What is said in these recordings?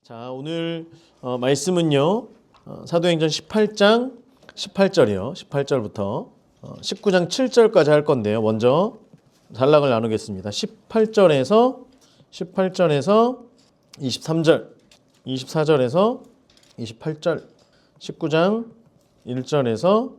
자, 오늘 말씀은요. 사도행전 18장 18절이요. 18절부터 19장 7절까지 할 건데요. 먼저 단락을 나누겠습니다. 18절에서 23절, 24절에서 28절, 19장 1절에서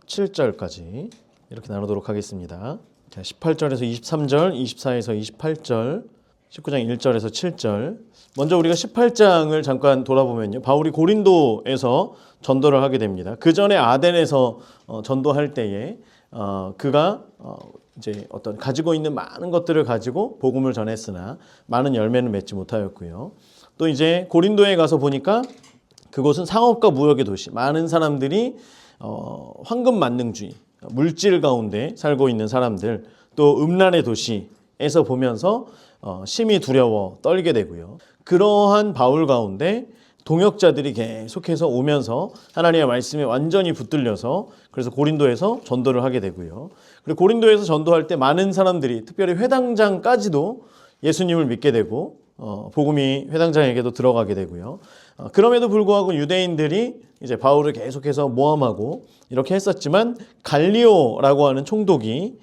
7절까지 이렇게 나누도록 하겠습니다. 자, 18절에서 23절, 24에서 28절, 19장 1절에서 7절. 먼저 우리가 18장을 잠깐 돌아보면요. 바울이 고린도에서 전도를 하게 됩니다. 그 전에 아덴에서 전도할 때에 그가 이제 어떤 가지고 있는 많은 것들을 가지고 복음을 전했으나 많은 열매는 맺지 못하였고요. 또 이제 고린도에 가서 보니까 그곳은 상업과 무역의 도시, 많은 사람들이 황금 만능주의, 물질 가운데 살고 있는 사람들, 또 음란의 도시에서 보면서 심히 두려워 떨게 되고요. 그러한 바울 가운데 동역자들이 계속해서 오면서 하나님의 말씀에 완전히 붙들려서 그래서 고린도에서 전도를 하게 되고요. 그리고 고린도에서 전도할 때 많은 사람들이 특별히 회당장까지도 예수님을 믿게 되고 복음이 회당장에게도 들어가게 되고요. 그럼에도 불구하고 유대인들이 이제 바울을 계속해서 모함하고 이렇게 했었지만 갈리오라고 하는 총독이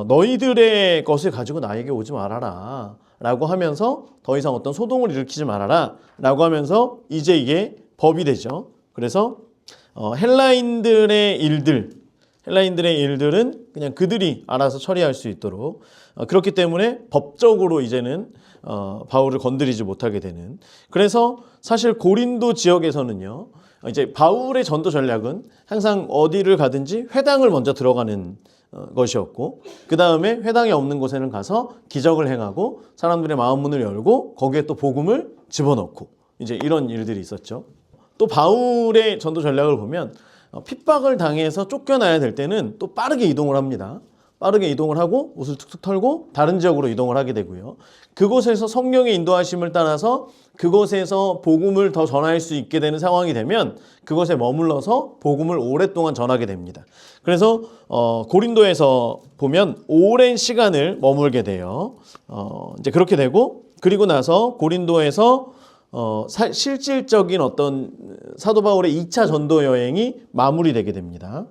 너희들의 것을 가지고 나에게 오지 말아라 라고 하면서 더 이상 어떤 소동을 일으키지 말아라 라고 하면서 이제 이게 법이 되죠. 그래서 헬라인들의 일들은 그냥 그들이 알아서 처리할 수 있도록 그렇기 때문에 법적으로 이제는 바울을 건드리지 못하게 되는. 그래서 사실 고린도 지역에서는요, 이제 바울의 전도 전략은 항상 어디를 가든지 회당을 먼저 들어가는 것이었고, 그 다음에 회당이 없는 곳에는 가서 기적을 행하고 사람들의 마음 문을 열고 거기에 또 복음을 집어넣고 이제 이런 일들이 있었죠. 또 바울의 전도 전략을 보면 핍박을 당해서 쫓겨나야 될 때는 또 빠르게 이동을 합니다. 빠르게 이동을 하고 옷을 툭툭 털고 다른 지역으로 이동을 하게 되고요. 그곳에서 성령의 인도하심을 따라서 그곳에서 복음을 더 전할 수 있게 되는 상황이 되면 그곳에 머물러서 복음을 오랫동안 전하게 됩니다. 그래서 고린도에서 보면 오랜 시간을 머물게 돼요. 이제 그렇게 되고 그리고 나서 고린도에서 실질적인 어떤 사도 바울의 2차 전도 여행이 마무리되게 됩니다.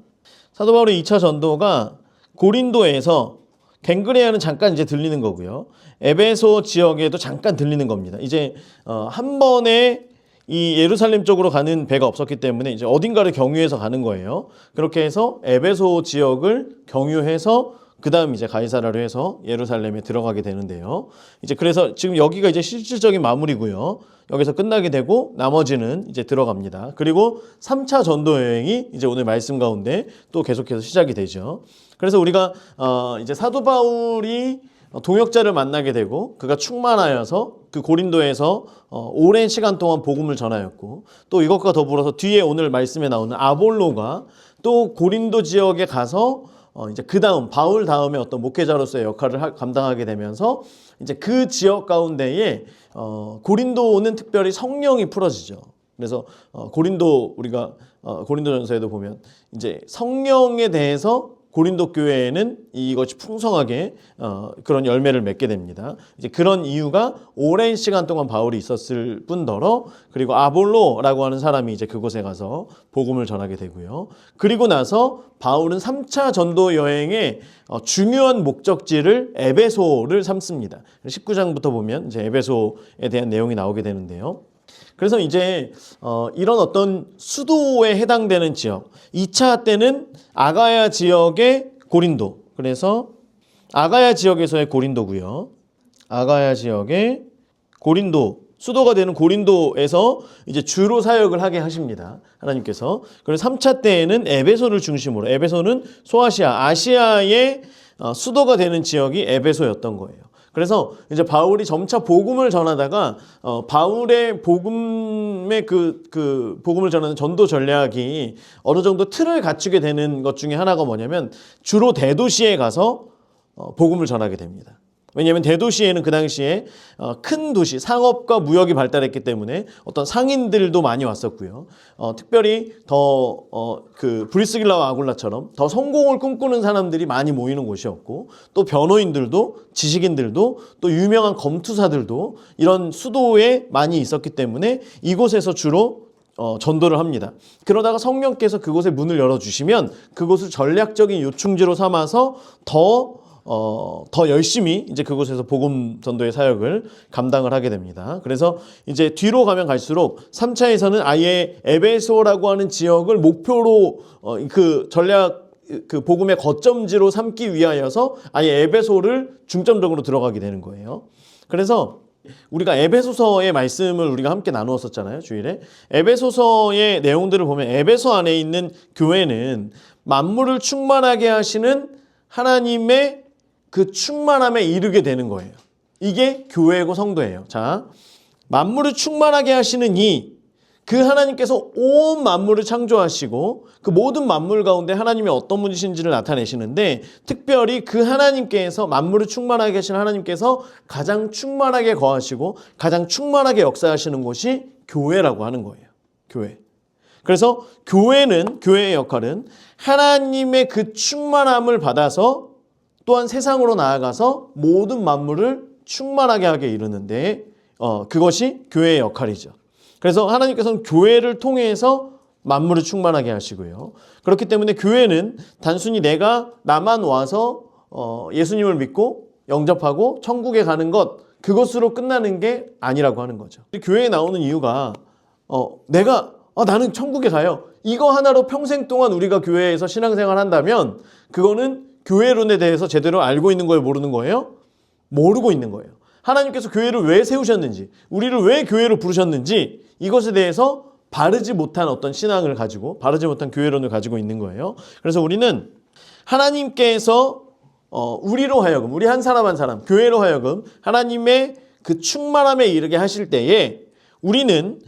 사도 바울의 2차 전도가 고린도에서 갱그레아는 잠깐 이제 들리는 거고요. 에베소 지역에도 잠깐 들리는 겁니다. 이제 한 번에 이 예루살렘 쪽으로 가는 배가 없었기 때문에 이제 어딘가를 경유해서 가는 거예요. 그렇게 해서 에베소 지역을 경유해서 그 다음 이제 가이사라로 해서 예루살렘에 들어가게 되는데요. 이제 그래서 지금 여기가 이제 실질적인 마무리고요. 여기서 끝나게 되고 나머지는 이제 들어갑니다. 그리고 3차 전도 여행이 이제 오늘 말씀 가운데 또 계속해서 시작이 되죠. 그래서 우리가 이제 사도 바울이 동역자를 만나게 되고 그가 충만하여서 그 고린도에서 오랜 시간 동안 복음을 전하였고 또 이것과 더불어서 뒤에 오늘 말씀에 나오는 아볼로가 또 고린도 지역에 가서 이제 그 다음 바울 다음에 어떤 목회자로서의 역할을 감당하게 되면서 이제 그 지역 가운데에 고린도는 특별히 성령이 풀어지죠. 그래서 우리가 고린도전서에도 보면 이제 성령에 대해서 고린도 교회에는 이것이 풍성하게 그런 열매를 맺게 됩니다. 이제 그런 이유가 오랜 시간 동안 바울이 있었을 뿐더러 그리고 아볼로라고 하는 사람이 이제 그곳에 가서 복음을 전하게 되고요. 그리고 나서 바울은 3차 전도 여행의 중요한 목적지를 에베소를 삼습니다. 19장부터 보면 이제 에베소에 대한 내용이 나오게 되는데요. 그래서 이제 이런 어떤 수도에 해당되는 지역, 2차 때는 아가야 지역의 고린도, 그래서 아가야 지역에서의 고린도고요. 아가야 지역의 고린도, 수도가 되는 고린도에서 이제 주로 사역을 하게 하십니다. 하나님께서. 그래서 3차 때에는 에베소를 중심으로, 에베소는 소아시아, 아시아의 수도가 되는 지역이 에베소였던 거예요. 그래서 이제 바울이 점차 복음을 전하다가 바울의 복음의 그 복음을 전하는 전도 전략이 어느 정도 틀을 갖추게 되는 것 중에 하나가 뭐냐면 주로 대도시에 가서 복음을 전하게 됩니다. 왜냐하면 대도시에는 그 당시에 큰 도시, 상업과 무역이 발달했기 때문에 어떤 상인들도 많이 왔었고요. 특별히 더 그 브리스길라와 아굴라처럼 더 성공을 꿈꾸는 사람들이 많이 모이는 곳이었고, 또 변호인들도, 지식인들도, 또 유명한 검투사들도 이런 수도에 많이 있었기 때문에 이곳에서 주로 전도를 합니다. 그러다가 성령께서 그곳에 문을 열어주시면 그곳을 전략적인 요충지로 삼아서 더 열심히 이제 그곳에서 복음 전도의 사역을 감당을 하게 됩니다. 그래서 이제 뒤로 가면 갈수록 3차에서는 아예 에베소라고 하는 지역을 목표로 그 전략 그 복음의 거점지로 삼기 위하여서 아예 에베소를 중점적으로 들어가게 되는 거예요. 그래서 우리가 에베소서의 말씀을 우리가 함께 나누었었잖아요, 주일에. 에베소서의 내용들을 보면 에베소 안에 있는 교회는 만물을 충만하게 하시는 하나님의 그 충만함에 이르게 되는 거예요. 이게 교회고 성도예요. 자, 만물을 충만하게 하시는 그 하나님께서 온 만물을 창조하시고 그 모든 만물 가운데 하나님이 어떤 분이신지를 나타내시는데, 특별히 그 하나님께서 만물을 충만하게 하시는 하나님께서 가장 충만하게 거하시고 가장 충만하게 역사하시는 곳이 교회라고 하는 거예요. 교회. 그래서 교회의 역할은 하나님의 그 충만함을 받아서 또한 세상으로 나아가서 모든 만물을 충만하게 하게 이르는데 그것이 교회의 역할이죠. 그래서 하나님께서는 교회를 통해서 만물을 충만하게 하시고요. 그렇기 때문에 교회는 단순히 나만 와서 예수님을 믿고 영접하고 천국에 가는 그것으로 끝나는 게 아니라고 하는 거죠. 교회에 나오는 이유가 나는 천국에 가요. 이거 하나로 평생 동안 우리가 교회에서 신앙생활 한다면 그거는 교회론에 대해서 제대로 알고 있는 거예요, 모르는 거예요? 모르고 있는 거예요. 하나님께서 교회를 왜 세우셨는지, 우리를 왜 교회로 부르셨는지 이것에 대해서 바르지 못한 어떤 신앙을 가지고, 바르지 못한 교회론을 가지고 있는 거예요. 그래서 우리는 하나님께서 우리로 하여금, 우리 한 사람 한 사람, 교회로 하여금 하나님의 그 충만함에 이르게 하실 때에 우리는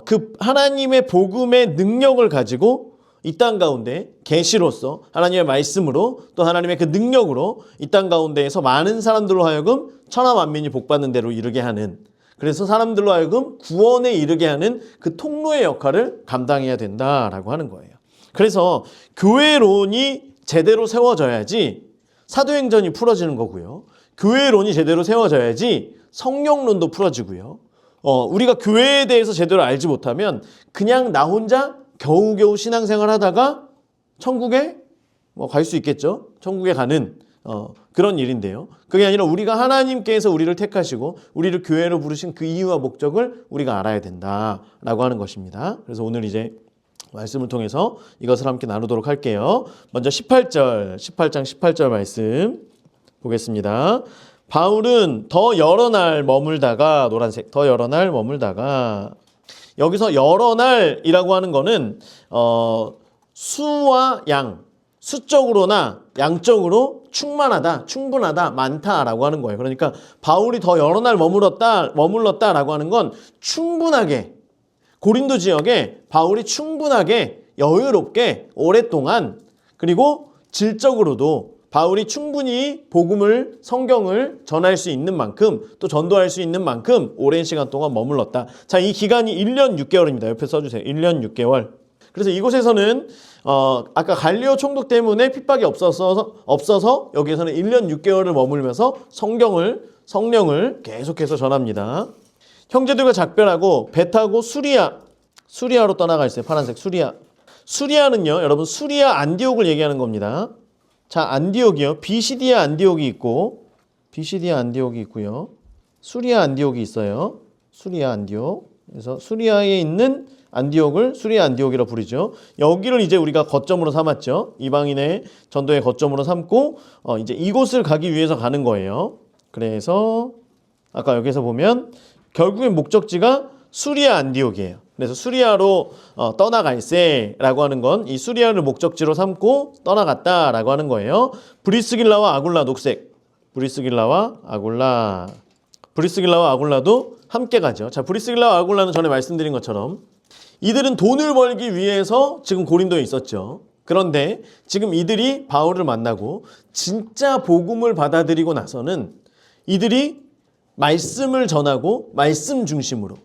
그 하나님의 복음의 능력을 가지고 이 땅 가운데 계시로서 하나님의 말씀으로 또 하나님의 그 능력으로 이 땅 가운데에서 많은 사람들로 하여금 천하 만민이 복받는 대로 이르게 하는, 그래서 사람들로 하여금 구원에 이르게 하는 그 통로의 역할을 감당해야 된다라고 하는 거예요. 그래서 교회론이 제대로 세워져야지 사도행전이 풀어지는 거고요. 교회론이 제대로 세워져야지 성령론도 풀어지고요. 우리가 교회에 대해서 제대로 알지 못하면 그냥 나 혼자 겨우겨우 신앙생활 하다가 천국에 갈 수 있겠죠. 천국에 가는 그런 일인데요. 그게 아니라 우리가 하나님께서 우리를 택하시고 우리를 교회로 부르신 그 이유와 목적을 우리가 알아야 된다라고 하는 것입니다. 그래서 오늘 이제 말씀을 통해서 이것을 함께 나누도록 할게요. 먼저 18장 18절 말씀 보겠습니다. 바울은 더 여러 날 머물다가, 노란색, 더 여러 날 머물다가, 여기서 여러 날이라고 하는 거는 수와 양, 수적으로나 양적으로 충만하다, 충분하다, 많다라고 하는 거예요. 그러니까 바울이 더 여러 날 머물렀다라고 하는 건 충분하게, 고린도 지역에 바울이 충분하게 여유롭게 오랫동안, 그리고 질적으로도 바울이 충분히 복음을, 성경을 전할 수 있는 만큼, 또 전도할 수 있는 만큼 오랜 시간 동안 머물렀다. 자, 이 기간이 1년 6개월입니다. 옆에 써주세요. 1년 6개월. 그래서 이곳에서는 아까 갈리오 총독 때문에 핍박이 없어서 여기에서는 1년 6개월을 머물면서 성령을 계속해서 전합니다. 형제들과 작별하고 배 타고 수리아로 떠나가 있어요. 파란색 수리아는요, 여러분 수리아 안디옥을 얘기하는 겁니다. 자, 안디옥이요. 비시디아 안디옥이 있고요. 수리아 안디옥이 있어요. 수리아 안디옥. 그래서 수리아에 있는 안디옥을 수리아 안디옥이라 부르죠. 여기를 이제 우리가 거점으로 삼았죠. 이방인의 전도의 거점으로 삼고 이제 이곳을 가기 위해서 가는 거예요. 그래서 아까 여기서 보면 결국엔 목적지가 수리아 안디옥이에요. 그래서 수리아로 떠나갈세라고 하는 건 이 수리아를 목적지로 삼고 떠나갔다라고 하는 거예요. 브리스길라와 아굴라, 녹색. 브리스길라와 아굴라도 함께 가죠. 자, 브리스길라와 아굴라는 전에 말씀드린 것처럼 이들은 돈을 벌기 위해서 지금 고린도에 있었죠. 그런데 지금 이들이 바울을 만나고 진짜 복음을 받아들이고 나서는 이들이 말씀을 전하고 말씀 중심으로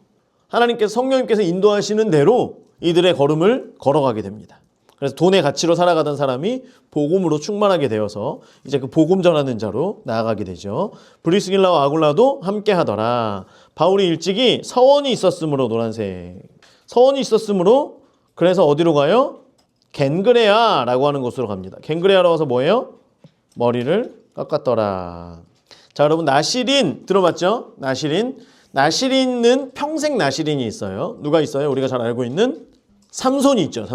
하나님께서 성령님께서 인도하시는 대로 이들의 걸음을 걸어가게 됩니다. 그래서 돈의 가치로 살아가던 사람이 복음으로 충만하게 되어서 이제 그 복음 전하는 자로 나아가게 되죠. 브리스길라와 아굴라도 함께 하더라. 바울이 일찍이 서원이 있었으므로, 노란색 서원이 있었으므로, 그래서 어디로 가요? 겐그레아라고 하는 곳으로 갑니다. 겐그레아로 가서 뭐예요? 머리를 깎았더라. 자, 여러분, 나시린 들어봤죠? 나시린은 평생 나시린이 있어요. 누가 있어요? 우리가 잘 알고 있는 삼손이 있죠.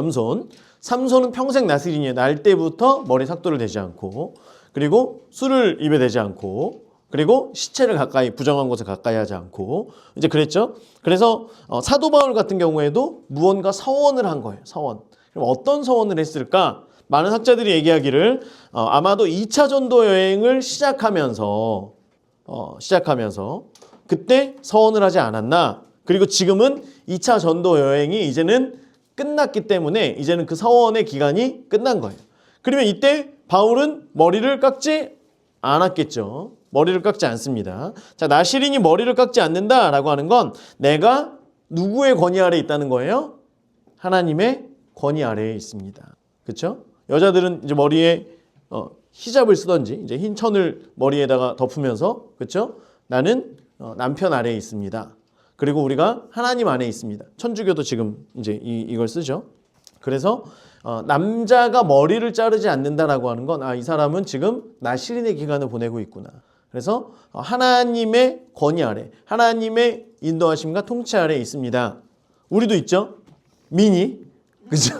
삼손은 평생 나시린이에요. 날 때부터 머리 삭도를 대지 않고, 그리고 술을 입에 대지 않고, 그리고 시체를 가까이, 부정한 곳에 가까이 하지 않고, 이제 그랬죠. 그래서 사도 바울 같은 경우에도 무언가 서원을 한 거예요. 서원. 그럼 어떤 서원을 했을까? 많은 학자들이 얘기하기를 아마도 2차 전도 여행을 시작하면서 그때 서원을 하지 않았나. 그리고 지금은 2차 전도 여행이 이제는 끝났기 때문에 이제는 그 서원의 기간이 끝난 거예요. 그러면 이때 바울은 머리를 깎지 않았겠죠. 머리를 깎지 않습니다. 자, 나시린이 머리를 깎지 않는다라고 하는 건 내가 누구의 권위 아래에 있다는 거예요? 하나님의 권위 아래에 있습니다. 그렇죠? 여자들은 이제 머리에 히잡을 쓰던지 이제 흰 천을 머리에다가 덮으면서, 그렇죠? 나는 남편 아래에 있습니다. 그리고 우리가 하나님 안에 있습니다. 천주교도 지금 이제 이걸 쓰죠. 그래서 남자가 머리를 자르지 않는다라고 하는 건 이 사람은 지금 나시린의 기간을 보내고 있구나. 그래서 하나님의 권위 아래, 하나님의 인도하심과 통치 아래에 있습니다. 우리도 있죠. 그죠?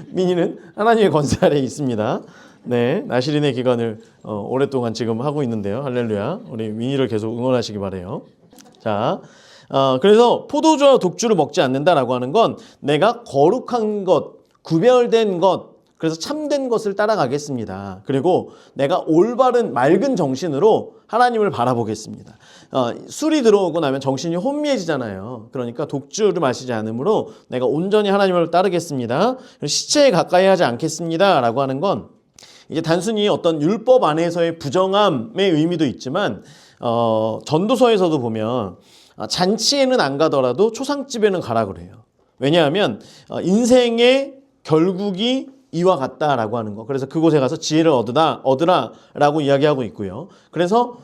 미니는 하나님의 권세 아래에 있습니다. 네, 나시린의 기간을 오랫동안 지금 하고 있는데요. 할렐루야. 우리 미니를 계속 응원하시기 바래요. 자, 그래서 포도주와 독주를 먹지 않는다라고 하는 건 내가 거룩한 것, 구별된 것, 그래서 참된 것을 따라가겠습니다. 그리고 내가 올바른 맑은 정신으로 하나님을 바라보겠습니다. 술이 들어오고 나면 정신이 혼미해지잖아요. 그러니까 독주를 마시지 않으므로 내가 온전히 하나님을 따르겠습니다. 시체에 가까이 하지 않겠습니다. 라고 하는 건 이게 단순히 어떤 율법 안에서의 부정함의 의미도 있지만 전도서에서도 보면 잔치에는 안 가더라도 초상집에는 가라 그래요. 왜냐하면 인생의 결국이 이와 같다라고 하는 거. 그래서 그곳에 가서 지혜를 얻으라라고 이야기하고 있고요. 그래서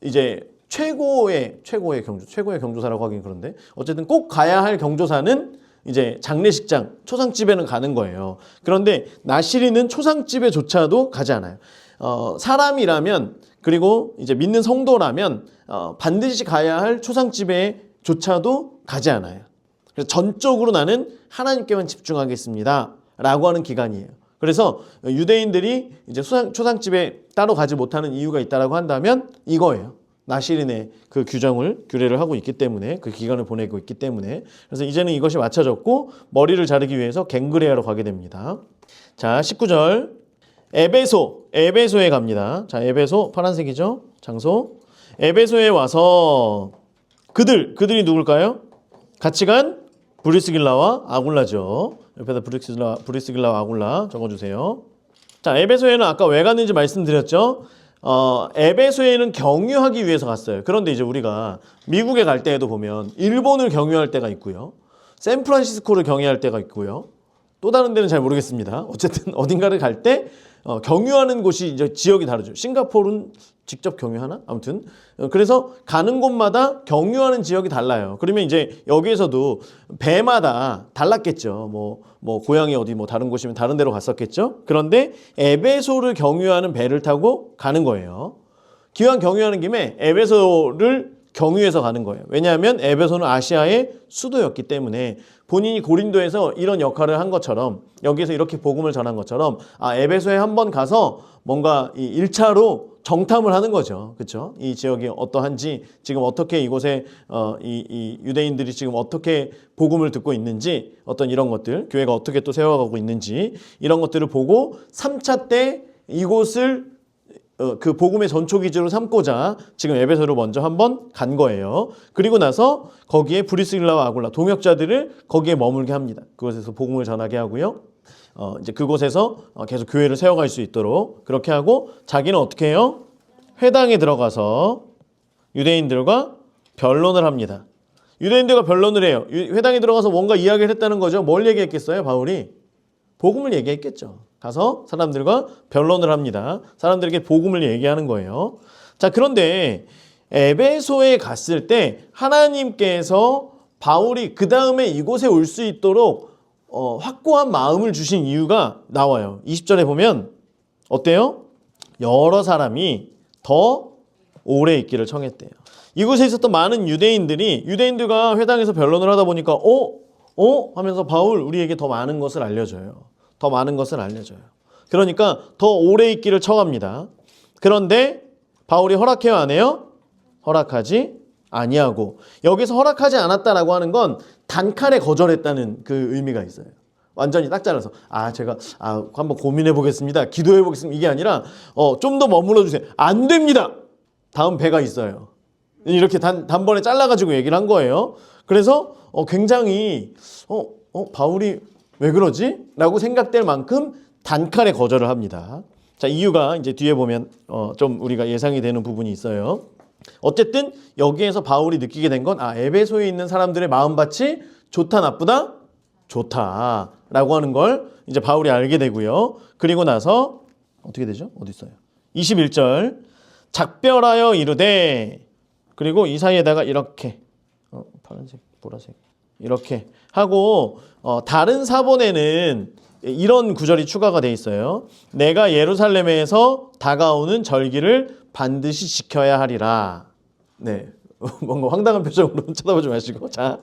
이제 최고의 경조사라고 하긴 그런데 어쨌든 꼭 가야 할 경조사는 이제 장례식장, 초상집에는 가는 거예요. 그런데 나시린은 초상집에조차도 가지 않아요. 사람이라면, 그리고 이제 믿는 성도라면 반드시 가야 할 초상집에조차도 가지 않아요. 그래서 전적으로 나는 하나님께만 집중하겠습니다. 라고 하는 기간이에요. 그래서 유대인들이 이제 초상집에 따로 가지 못하는 이유가 있다라고 한다면 이거예요. 나시린의 그 규례를 하고 있기 때문에, 그 기간을 보내고 있기 때문에. 그래서 이제는 이것이 맞춰졌고 머리를 자르기 위해서 갱그레아로 가게 됩니다. 자, 19절. 에베소에 갑니다. 자, 에베소 파란색이죠? 장소. 에베소에 와서 그들이 누굴까요? 같이 간 브리스길라와 아굴라죠. 옆에다 브리스길라와 아굴라 적어주세요. 자, 에베소에는 아까 왜 갔는지 말씀드렸죠. 에베소에는 경유하기 위해서 갔어요. 그런데 이제 우리가 미국에 갈 때에도 보면 일본을 경유할 때가 있고요. 샌프란시스코를 경유할 때가 있고요. 또 다른 데는 잘 모르겠습니다. 어쨌든 어딘가를 갈 때 경유하는 곳이 이제 지역이 다르죠. 싱가포르는 직접 경유하나? 아무튼 그래서 가는 곳마다 경유하는 지역이 달라요. 그러면 이제 여기에서도 배마다 달랐겠죠. 뭐 고향이 어디 다른 곳이면 다른 데로 갔었겠죠. 그런데 에베소를 경유하는 배를 타고 가는 거예요. 기왕 경유하는 김에 에베소를 경유해서 가는 거예요. 왜냐하면 에베소는 아시아의 수도였기 때문에 본인이 고린도에서 이런 역할을 한 것처럼, 여기서 이렇게 복음을 전한 것처럼 에베소에 한번 가서 뭔가 이 1차로 정탐을 하는 거죠. 그렇죠? 이 지역이 어떠한지, 지금 어떻게 이곳에 이 유대인들이 지금 어떻게 복음을 듣고 있는지, 어떤 이런 것들, 교회가 어떻게 또 세워가고 있는지 이런 것들을 보고 3차 때 이곳을 그 복음의 전초기지로 삼고자 지금 에베소로 먼저 한번 간 거예요. 그리고 나서 거기에 브리스길라와 아굴라, 동역자들을 거기에 머물게 합니다. 그곳에서 복음을 전하게 하고요. 이제 그곳에서 계속 교회를 세워갈 수 있도록 그렇게 하고, 자기는 어떻게 해요? 회당에 들어가서 유대인들과 변론을 합니다. 유대인들과 변론을 해요. 회당에 들어가서 뭔가 이야기를 했다는 거죠. 뭘 얘기했겠어요, 바울이? 복음을 얘기했겠죠. 가서 사람들과 변론을 합니다. 사람들에게 복음을 얘기하는 거예요. 자, 그런데 에베소에 갔을 때 하나님께서 바울이 그 다음에 이곳에 올 수 있도록 확고한 마음을 주신 이유가 나와요. 20절에 보면 어때요? 여러 사람이 더 오래 있기를 청했대요. 이곳에 있었던 많은 유대인들과 회당에서 변론을 하다 보니까 하면서 바울 우리에게 더 많은 것을 알려줘요. 더 많은 것을 알려줘요. 그러니까 더 오래 있기를 청합니다. 그런데 바울이 허락해요, 안 해요? 허락하지 아니하고, 여기서 허락하지 않았다라고 하는 건 단칼에 거절했다는 그 의미가 있어요. 완전히 딱 잘라서 제가 한번 고민해 보겠습니다, 기도해 보겠습니다, 이게 아니라 좀 더 머물러 주세요. 안 됩니다. 다음 배가 있어요. 이렇게 단번에 잘라가지고 얘기를 한 거예요. 그래서 굉장히 바울이 왜 그러지? 라고 생각될 만큼 단칼에 거절을 합니다. 자, 이유가 이제 뒤에 보면 좀 우리가 예상이 되는 부분이 있어요. 어쨌든 여기에서 바울이 느끼게 된 건 에베소에 있는 사람들의 마음밭이 좋다 나쁘다? 좋다라고 하는 걸 이제 바울이 알게 되고요. 그리고 나서 어떻게 되죠? 어디 있어요? 21절 작별하여 이르되, 그리고 이 사이에다가 이렇게 파란색, 보라색 이렇게 하고 다른 사본에는 이런 구절이 추가가 돼 있어요. 내가 예루살렘에서 다가오는 절기를 반드시 지켜야 하리라. 네, 뭔가 황당한 표정으로 쳐다보지 마시고. 자,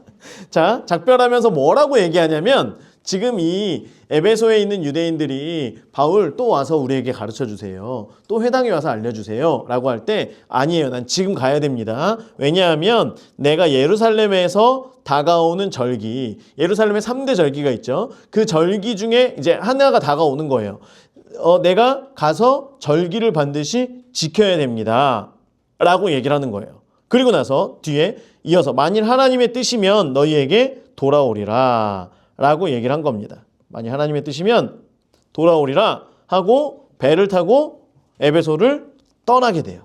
작별하면서 뭐라고 얘기하냐면, 지금 이 에베소에 있는 유대인들이 바울 또 와서 우리에게 가르쳐 주세요, 또 회당에 와서 알려주세요 라고 할 때, 아니에요, 난 지금 가야 됩니다. 왜냐하면 내가 예루살렘에서 다가오는 절기, 예루살렘에 3대 절기가 있죠. 그 절기 중에 이제 하나가 다가오는 거예요. 내가 가서 절기를 반드시 지켜야 됩니다 라고 얘기를 하는 거예요. 그리고 나서 뒤에 이어서 만일 하나님의 뜻이면 너희에게 돌아오리라 라고 얘기를 한 겁니다. 만일 하나님의 뜻이면 돌아오리라 하고 배를 타고 에베소를 떠나게 돼요.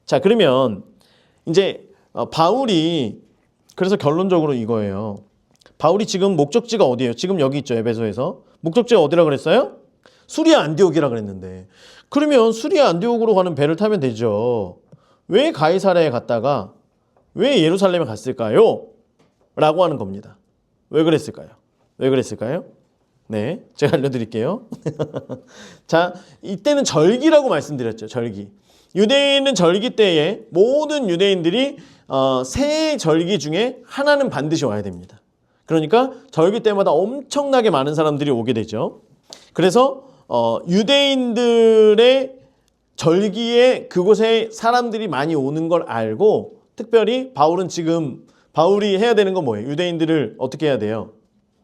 자, 그러면 이제 바울이, 그래서 결론적으로 이거예요. 바울이 지금 목적지가 어디예요? 지금 여기 있죠, 에베소에서. 목적지가 어디라 그랬어요? 수리아 안디옥이라 그랬는데, 그러면 수리아 안디옥으로 가는 배를 타면 되죠. 왜 가이사랴에 갔다가 왜 예루살렘에 갔을까요? 라고 하는 겁니다. 왜 그랬을까요? 네, 제가 알려드릴게요. 자, 이때는 절기라고 말씀드렸죠. 절기. 유대인은 절기 때에 모든 유대인들이 세 절기 중에 하나는 반드시 와야 됩니다. 그러니까 절기 때마다 엄청나게 많은 사람들이 오게 되죠. 그래서 유대인들의 절기에 그곳에 사람들이 많이 오는 걸 알고, 특별히 바울이 해야 되는 건 뭐예요? 유대인들을 어떻게 해야 돼요?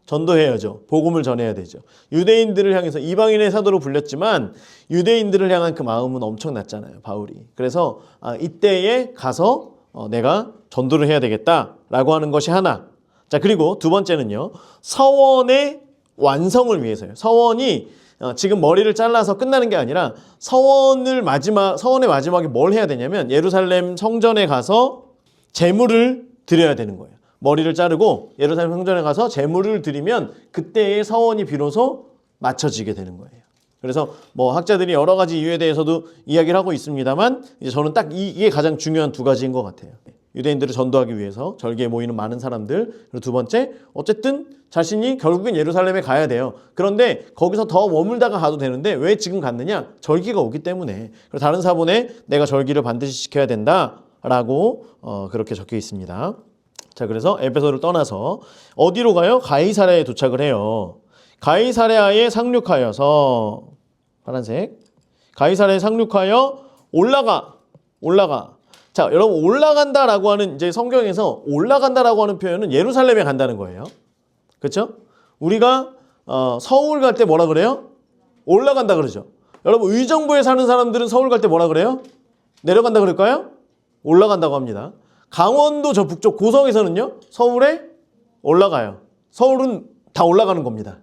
전도해야죠. 복음을 전해야 되죠. 유대인들을 향해서, 이방인의 사도로 불렸지만 유대인들을 향한 그 마음은 엄청났잖아요, 바울이. 그래서 이때에 가서 내가 전도를 해야 되겠다라고 하는 것이 하나. 자, 그리고 두 번째는요, 서원의 완성을 위해서요. 서원이 지금 머리를 잘라서 끝나는 게 아니라 서원의 마지막에 뭘 해야 되냐면, 예루살렘 성전에 가서 제물을 드려야 되는 거예요. 머리를 자르고 예루살렘 성전에 가서 제물을 드리면 그때의 서원이 비로소 맞춰지게 되는 거예요. 그래서 학자들이 여러 가지 이유에 대해서도 이야기를 하고 있습니다만, 이제 저는 딱 이게 가장 중요한 두 가지인 것 같아요. 유대인들을 전도하기 위해서 절기에 모이는 많은 사람들, 그리고 두 번째, 어쨌든 자신이 결국엔 예루살렘에 가야 돼요. 그런데 거기서 더 머물다가 가도 되는데 왜 지금 갔느냐? 절기가 오기 때문에. 그리고 다른 사본에 내가 절기를 반드시 지켜야 된다라고 그렇게 적혀 있습니다. 자, 그래서 에베소를 떠나서 어디로 가요? 가이사랴에 도착을 해요. 가이사랴에 상륙하여서, 파란색, 가이사랴에 상륙하여 올라가. 자, 여러분, 올라간다라고 하는, 이제 성경에서 올라간다라고 하는 표현은 예루살렘에 간다는 거예요. 그렇죠? 우리가 서울 갈 때 뭐라 그래요? 올라간다 그러죠. 여러분, 의정부에 사는 사람들은 서울 갈 때 뭐라 그래요? 내려간다 그럴까요? 올라간다고 합니다. 강원도 저 북쪽 고성에서는요, 서울에 올라가요. 서울은 다 올라가는 겁니다.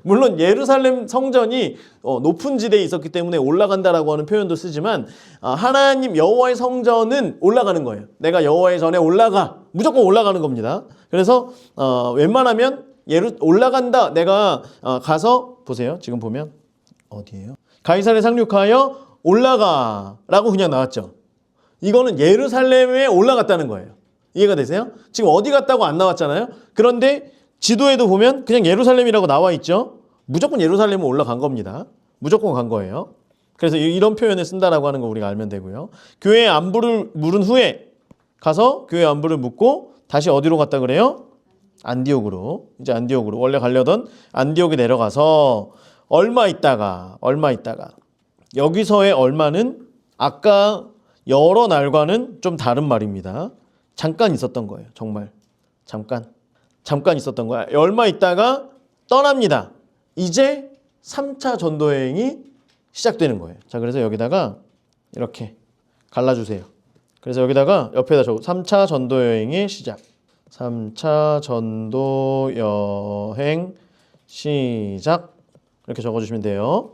물론 예루살렘 성전이 높은 지대에 있었기 때문에 올라간다라고 하는 표현도 쓰지만 하나님 여호와의 성전은 올라가는 거예요. 내가 여호와의 전에 올라가. 무조건 올라가는 겁니다. 그래서 웬만하면 올라간다. 내가 가서 보세요. 지금 보면 어디예요? 가이사랴에 상륙하여 올라가라고 그냥 나왔죠. 이거는 예루살렘에 올라갔다는 거예요. 이해가 되세요? 지금 어디 갔다고 안 나왔잖아요. 그런데 지도에도 보면 그냥 예루살렘이라고 나와 있죠. 무조건 예루살렘에 올라간 겁니다. 무조건 간 거예요. 그래서 이런 표현을 쓴다라고 하는 거 우리가 알면 되고요. 교회의 안부를 물은 후에 가서 교회의 안부를 묻고 다시 어디로 갔다 그래요? 안디옥으로. 이제 안디옥으로 원래 가려던 안디옥에 내려가서 얼마 있다가 여기서의 얼마는 아까 여러 날과는 좀 다른 말입니다. 잠깐 있었던 거예요. 정말 잠깐 있었던 거야. 얼마 있다가 떠납니다. 이제 3차 전도 여행이 시작되는 거예요. 자, 그래서 여기다가 이렇게 갈라주세요. 그래서 여기다가 옆에다 적어 3차 전도 여행의 시작. 3차 전도 여행 시작. 이렇게 적어주시면 돼요.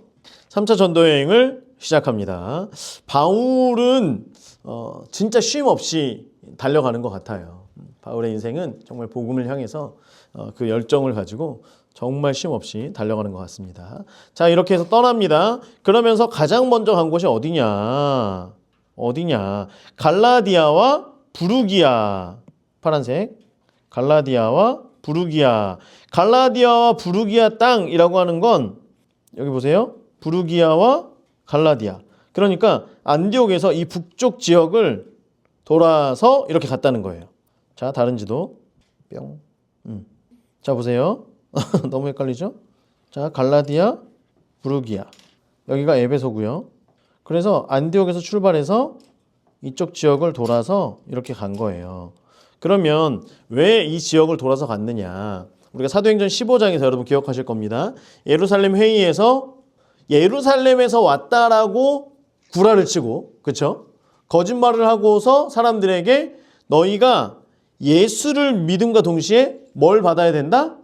3차 전도 여행을 시작합니다. 바울은 진짜 쉼 없이 달려가는 것 같아요. 바울의 인생은 정말 복음을 향해서 그 열정을 가지고 정말 쉼 없이 달려가는 것 같습니다. 자, 이렇게 해서 떠납니다. 그러면서 가장 먼저 간 곳이 어디냐? 갈라디아와 부르기아. 파란색. 갈라디아와 부르기아. 갈라디아와 부르기아 땅이라고 하는 건 여기 보세요. 부르기아와 갈라디아. 그러니까 안디옥에서 이 북쪽 지역을 돌아서 이렇게 갔다는 거예요. 자, 다른 지도. 뿅. 자, 보세요. 너무 헷갈리죠? 자, 갈라디아, 부르기아. 여기가 에베소고요. 그래서 안디옥에서 출발해서 이쪽 지역을 돌아서 이렇게 간 거예요. 그러면 왜 이 지역을 돌아서 갔느냐? 우리가 사도행전 15장에서 여러분 기억하실 겁니다. 예루살렘 회의에서 예루살렘에서 왔다라고 구라를 치고, 그렇죠? 거짓말을 하고서 사람들에게 너희가 예수를 믿음과 동시에 뭘 받아야 된다?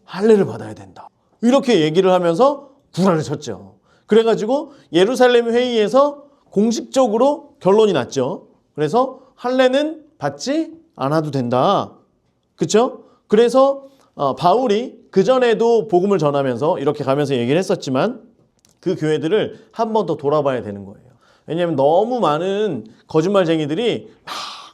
할례를 받아야 된다. 이렇게 얘기를 하면서 구라를 쳤죠. 그래가지고 예루살렘 회의에서 공식적으로 결론이 났죠. 그래서 할례는 받지 않아도 된다. 그렇죠? 그래서 바울이 그전에도 복음을 전하면서 이렇게 가면서 얘기를 했었지만 그 교회들을 한 번 더 돌아봐야 되는 거예요. 왜냐하면 너무 많은 거짓말쟁이들이 막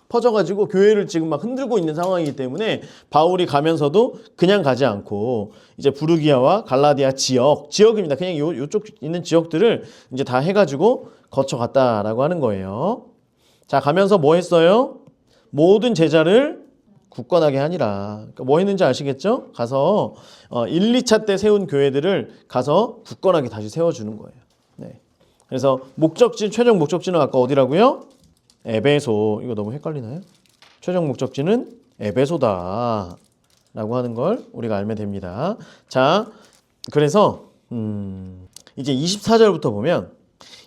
퍼져가지고 교회를 지금 막 흔들고 있는 상황이기 때문에 바울이 가면서도 그냥 가지 않고 이제 부르기아와 갈라디아 지역입니다. 그냥 요쪽 있는 지역들을 이제 다 해가지고 거쳐갔다라고 하는 거예요. 자, 가면서 뭐 했어요? 모든 제자를 굳건하게 하니라. 그러니까 뭐 했는지 아시겠죠? 가서 1, 2차 때 세운 교회들을 가서 굳건하게 다시 세워주는 거예요. 네. 그래서 최종 목적지는 아까 어디라고요? 에베소. 이거 너무 헷갈리나요? 최종 목적지는 에베소다 라고 하는 걸 우리가 알면 됩니다. 자, 그래서 이제 24절부터 보면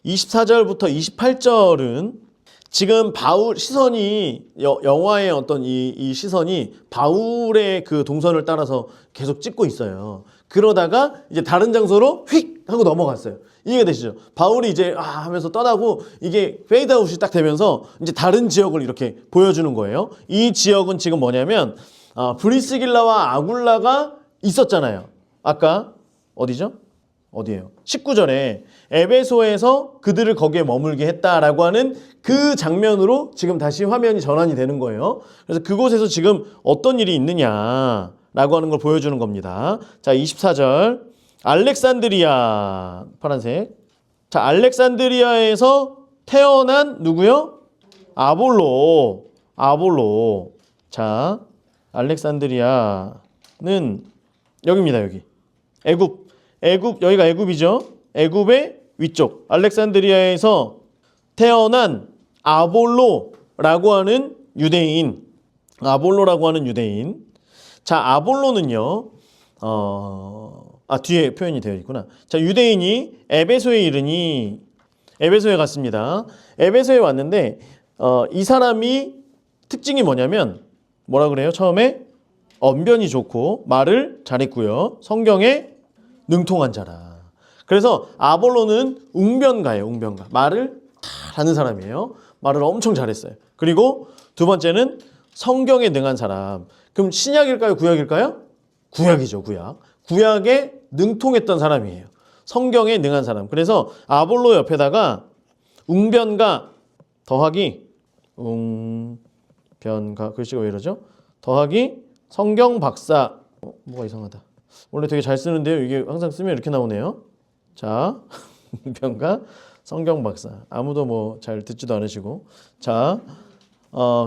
24절부터 28절은 지금 바울 시선이 영화의 어떤 이 시선이 바울의 그 동선을 따라서 계속 찍고 있어요. 그러다가 이제 다른 장소로 휙 하고 넘어갔어요. 이해가 되시죠? 바울이 이제 하면서 떠나고 이게 페이드아웃이 딱 되면서 이제 다른 지역을 이렇게 보여주는 거예요. 이 지역은 지금 뭐냐면 브리스길라와 아굴라가 있었잖아요. 아까 어디죠? 어디예요? 19절에 에베소에서 그들을 거기에 머물게 했다라고 하는 그 장면으로 지금 다시 화면이 전환이 되는 거예요. 그래서 그곳에서 지금 어떤 일이 있느냐라고 하는 걸 보여주는 겁니다. 자, 24절. 알렉산드리아. 파란색. 자, 알렉산드리아에서 태어난 누구요? 아볼로. 자, 알렉산드리아는 여기입니다. 여기. 애굽, 여기가 애굽이죠. 애굽의 위쪽. 알렉산드리아에서 태어난 아볼로라고 하는 유대인. 자, 아볼로는요. 뒤에 표현이 되어 있구나. 자, 유대인이 에베소에 이르니 에베소에 갔습니다. 에베소에 왔는데 이 사람이 특징이 뭐냐면 뭐라 그래요? 처음에 언변이 좋고 말을 잘했고요. 성경에 능통한 자라. 그래서 아볼로는 웅변가예요. 웅변가. 말을 잘하는 사람이에요. 말을 엄청 잘했어요. 그리고 두 번째는 성경에 능한 사람. 그럼 신약일까요? 구약일까요? 구약이죠. 구약. 구약에 능통했던 사람이에요. 성경에 능한 사람. 그래서 아볼로 옆에다가 웅변가 더하기 웅변가 글씨가 왜 이러죠? 더하기 성경 박사. 뭐가 이상하다. 원래 되게 잘 쓰는데요. 이게 항상 쓰면 이렇게 나오네요. 자, 웅변가 성경 박사. 아무도 뭐 잘 듣지도 않으시고. 자,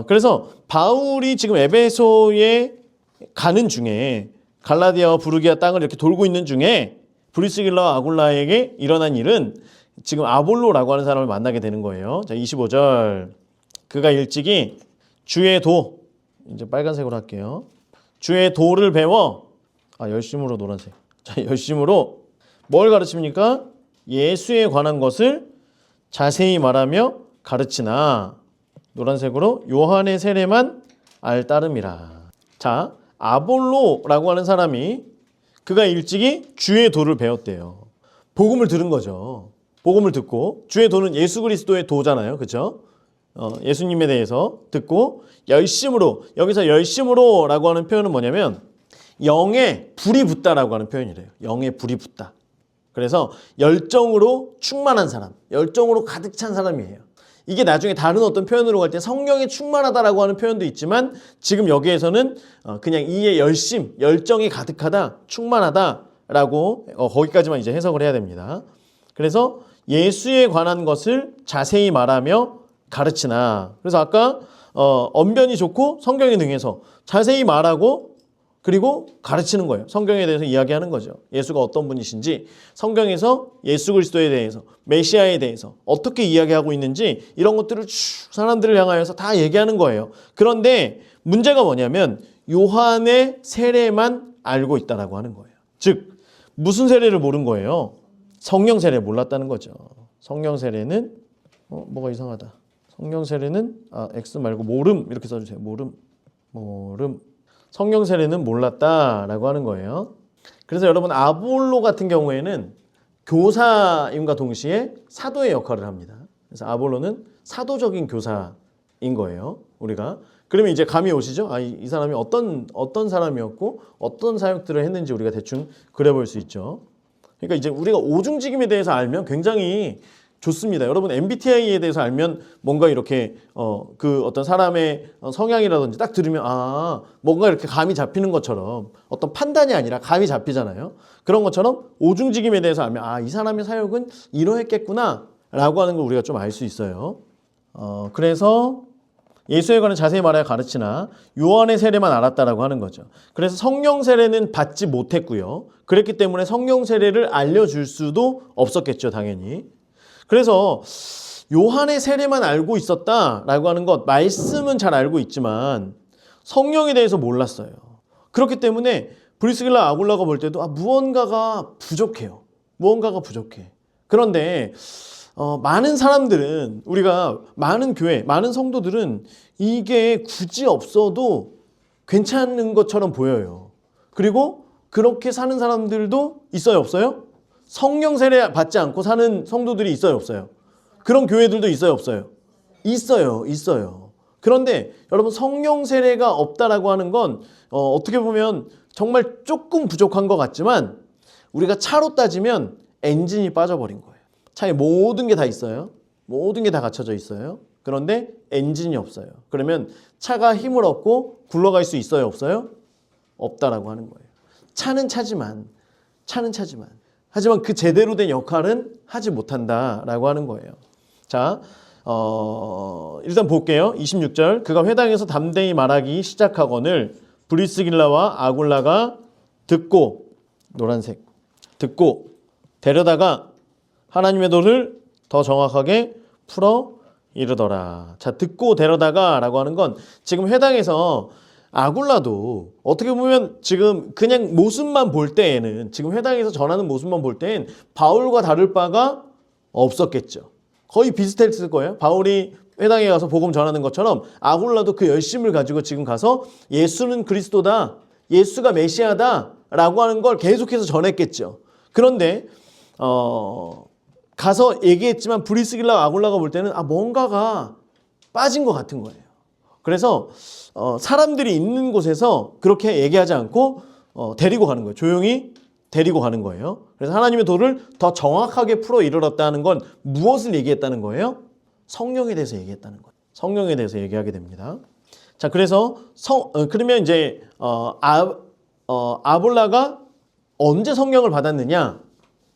그래서 바울이 지금 에베소에 가는 중에 갈라디아와 부르기아 땅을 이렇게 돌고 있는 중에 브리스길라와 아굴라에게 일어난 일은 지금 아볼로라고 하는 사람을 만나게 되는 거예요. 자, 25절. 그가 일찍이 주의 도, 이제 빨간색으로 할게요. 주의 도를 배워, 열심으로 노란색. 자, 열심으로 뭘 가르칩니까? 예수에 관한 것을 자세히 말하며 가르치나, 노란색으로 요한의 세례만 알 따름이라. 자, 아볼로라고 하는 사람이 그가 일찍이 주의 도를 배웠대요. 복음을 들은 거죠. 복음을 듣고, 주의 도는 예수 그리스도의 도잖아요. 그렇죠? 예수님에 대해서 듣고 열심으로, 여기서 열심으로라고 하는 표현은 뭐냐면 영에 불이 붙다라고 하는 표현이래요. 영에 불이 붙다. 그래서 열정으로 충만한 사람, 열정으로 가득 찬 사람이에요. 이게 나중에 다른 어떤 표현으로 갈 때 성령에 충만하다라고 하는 표현도 있지만 지금 여기에서는 그냥 이의 열심, 열정이 가득하다, 충만하다라고 거기까지만 이제 해석을 해야 됩니다. 그래서 예수에 관한 것을 자세히 말하며 가르치나. 그래서 아까 언변이 좋고 성경에 능해서 자세히 말하고 그리고 가르치는 거예요. 성경에 대해서 이야기하는 거죠. 예수가 어떤 분이신지, 성경에서 예수 그리스도에 대해서, 메시아에 대해서 어떻게 이야기하고 있는지 이런 것들을 쭉 사람들을 향하여서 다 얘기하는 거예요. 그런데 문제가 뭐냐면 요한의 세례만 알고 있다라고 하는 거예요. 즉 무슨 세례를 모른 거예요? 성령 세례를 몰랐다는 거죠. 성령 세례는 뭐가 이상하다. 성령 세례는 X 말고 모름 이렇게 써주세요. 모름. 성령 세례는 몰랐다라고 하는 거예요. 그래서 여러분 아볼로 같은 경우에는 교사임과 동시에 사도의 역할을 합니다. 그래서 아볼로는 사도적인 교사인 거예요. 우리가 그러면 이제 감이 오시죠? 이 사람이 어떤 사람이었고 어떤 사역들을 했는지 우리가 대충 그려볼 수 있죠. 그러니까 이제 우리가 오중직임에 대해서 알면 굉장히 좋습니다. 여러분 MBTI에 대해서 알면 뭔가 이렇게 그 어떤 사람의 성향이라든지 딱 들으면 뭔가 이렇게 감이 잡히는 것처럼 어떤 판단이 아니라 감이 잡히잖아요. 그런 것처럼 오중직임에 대해서 알면 이 사람의 사역은 이러했겠구나 라고 하는 걸 우리가 좀 알 수 있어요. 그래서 예수에 관해 자세히 말하여 가르치나 요한의 세례만 알았다라고 하는 거죠. 그래서 성령 세례는 받지 못했고요. 그랬기 때문에 성령 세례를 알려줄 수도 없었겠죠, 당연히. 그래서 요한의 세례만 알고 있었다라고 하는 것, 말씀은 잘 알고 있지만 성령에 대해서 몰랐어요. 그렇기 때문에 브리스길라 아굴라가 볼 때도 무언가가 부족해요. 무언가가 부족해. 그런데 많은 사람들은, 우리가 많은 교회, 많은 성도들은 이게 굳이 없어도 괜찮은 것처럼 보여요. 그리고 그렇게 사는 사람들도 있어요, 없어요? 성령 세례 받지 않고 사는 성도들이 있어요, 없어요? 그런 교회들도 있어요, 없어요? 있어요. 그런데 여러분 성령 세례가 없다라고 하는 건 어떻게 보면 정말 조금 부족한 것 같지만 우리가 차로 따지면 엔진이 빠져버린 거예요. 차에 모든 게 다 있어요. 모든 게 다 갖춰져 있어요. 그런데 엔진이 없어요. 그러면 차가 힘을 얻고 굴러갈 수 있어요, 없어요? 없다라고 하는 거예요. 차는 차지만 하지만 그 제대로 된 역할은 하지 못한다라고 하는 거예요. 자, 일단 볼게요. 26절. 그가 회당에서 담대히 말하기 시작하거늘 브리스길라와 아굴라가 듣고, 노란색, 듣고 데려다가 하나님의 도를 더 정확하게 풀어 이르더라. 자, 듣고 데려다가 라고 하는 건 지금 회당에서 아굴라도 어떻게 보면 지금 그냥 모습만 볼 때에는, 지금 회당에서 전하는 모습만 볼 때엔 바울과 다를 바가 없었겠죠. 거의 비슷했을 거예요. 바울이 회당에 가서 복음 전하는 것처럼 아굴라도 그 열심을 가지고 지금 가서 예수는 그리스도다, 예수가 메시아다 라고 하는 걸 계속해서 전했겠죠. 그런데 가서 얘기했지만 브리스길라와 아굴라가 볼 때는 뭔가가 빠진 것 같은 거예요. 그래서 사람들이 있는 곳에서 그렇게 얘기하지 않고 데리고 가는 거예요. 조용히 데리고 가는 거예요. 그래서 하나님의 도를 더 정확하게 풀어 이르렀다는 건 무엇을 얘기했다는 거예요? 성령에 대해서 얘기했다는 거예요. 성령에 대해서 얘기하게 됩니다. 자, 그래서 그러면 이제 아볼라가 언제 성령을 받았느냐?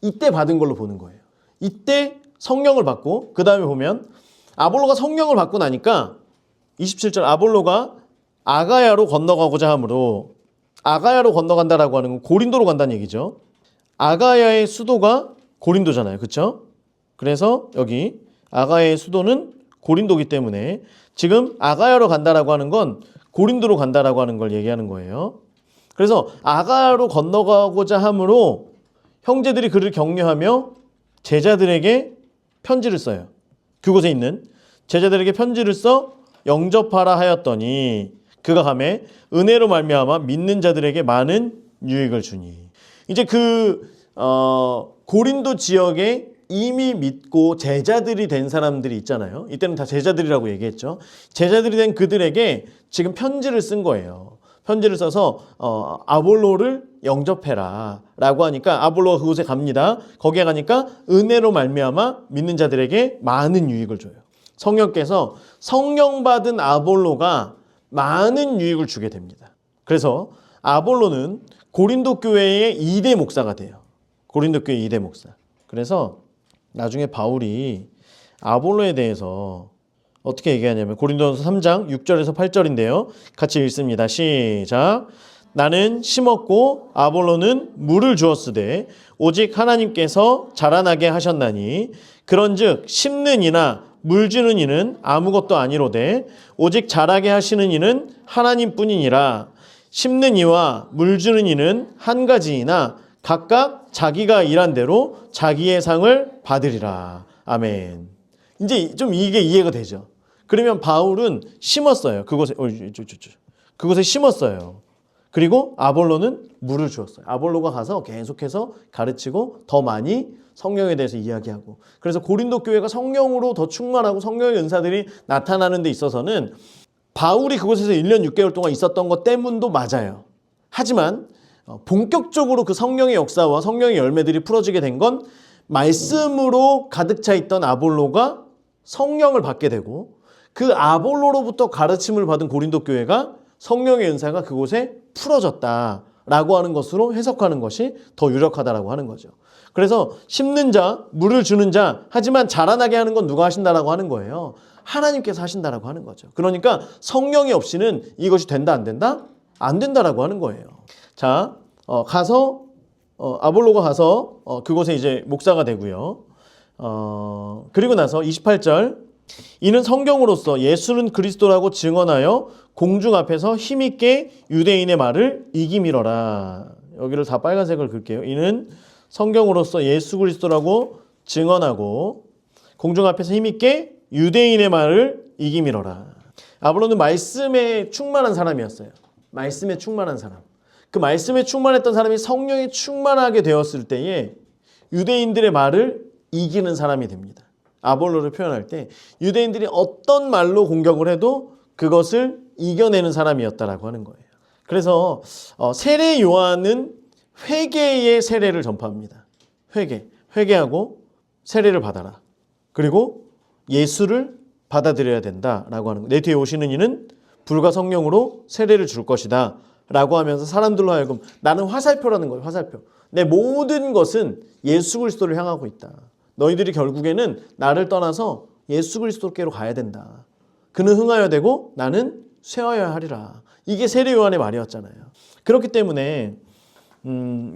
이때 받은 걸로 보는 거예요. 이때 성령을 받고 그 다음에 보면 아볼로가 성령을 받고 나니까 27절 아볼로가 아가야로 건너가고자 하므로 아가야로 건너간다라고 하는 건 고린도로 간다는 얘기죠. 아가야의 수도가 고린도잖아요. 그렇죠? 그래서 여기 아가야의 수도는 고린도기 때문에 지금 아가야로 간다라고 하는 건 고린도로 간다라고 하는 걸 얘기하는 거예요. 그래서 아가야로 건너가고자 하므로 형제들이 그를 격려하며 제자들에게 편지를 써요. 그곳에 있는 제자들에게 편지를 써 영접하라 하였더니 그가 가매 은혜로 말미암아 믿는 자들에게 많은 유익을 주니. 이제 고린도 지역에 이미 믿고 제자들이 된 사람들이 있잖아요. 이때는 다 제자들이라고 얘기했죠. 제자들이 된 그들에게 지금 편지를 쓴 거예요. 편지를 써서 아볼로를 영접해라 라고 하니까 아볼로가 그곳에 갑니다. 거기에 가니까 은혜로 말미암아 믿는 자들에게 많은 유익을 줘요. 성령께서 성령 받은 아볼로가 많은 유익을 주게 됩니다. 그래서 아볼로는 고린도 교회의 2대 목사가 돼요. 고린도 교회 2대 목사. 그래서 나중에 바울이 아볼로에 대해서 어떻게 얘기하냐면 고린도전서 3장 6절에서 8절인데요. 같이 읽습니다. 시작. 나는 심었고 아볼로는 물을 주었으되 오직 하나님께서 자라나게 하셨나니 그런즉 심는 이나 물 주는 이는 아무것도 아니로되 오직 자라게 하시는 이는 하나님뿐이니라. 심는 이와 물 주는 이는 한 가지이나 각각 자기가 일한 대로 자기의 상을 받으리라. 아멘. 이제 좀 이게 이해가 되죠. 그러면 바울은 심었어요. 그곳에 심었어요. 그리고 아볼로는 물을 주었어요. 아볼로가 가서 계속해서 가르치고 더 많이 성령에 대해서 이야기하고. 그래서 고린도 교회가 성령으로 더 충만하고 성령의 은사들이 나타나는 데 있어서는 바울이 그곳에서 1년 6개월 동안 있었던 것 때문도 맞아요. 하지만 본격적으로 그 성령의 역사와 성령의 열매들이 풀어지게 된 건 말씀으로 가득 차 있던 아볼로가 성령을 받게 되고 그 아볼로로부터 가르침을 받은 고린도 교회가 성령의 은사가 그곳에 풀어졌다라고 하는 것으로 해석하는 것이 더 유력하다라고 하는 거죠. 그래서 심는 자, 물을 주는 자, 하지만 자라나게 하는 건 누가 하신다라고 하는 거예요. 하나님께서 하신다라고 하는 거죠. 그러니까 성령이 없이는 이것이 된다 안 된다? 안 된다라고 하는 거예요. 자, 아볼로가 가서 그곳에 이제 목사가 되고요. 그리고 나서 28절 이는 성경으로서 예수는 그리스도라고 증언하여 공중 앞에서 힘있게 유대인의 말을 이기미러라. 여기를 다 빨간색을 긁게요. 이는 성경으로서 예수 그리스도라고 증언하고 공중 앞에서 힘있게 유대인의 말을 이기미러라. 아볼로는 말씀에 충만한 사람이었어요. 말씀에 충만한 사람. 그 말씀에 충만했던 사람이 성령에 충만하게 되었을 때에 유대인들의 말을 이기는 사람이 됩니다. 아볼로를 표현할 때 유대인들이 어떤 말로 공격을 해도 그것을 이겨내는 사람이었다라고 하는 거예요. 그래서 세례 요한은 회개의 세례를 전파합니다. 회개하고 세례를 받아라. 그리고 예수를 받아들여야 된다라고 하는 거예요. 내 뒤에 오시는 이는 불과 성령으로 세례를 줄 것이다 라고 하면서 사람들로 하여금 나는 화살표라는 거예요. 화살표. 내 모든 것은 예수 그리스도를 향하고 있다. 너희들이 결국에는 나를 떠나서 예수 그리스도께로 가야 된다. 그는 흥하여야 되고 나는 쇠하여야 하리라. 이게 세례 요한의 말이었잖아요. 그렇기 때문에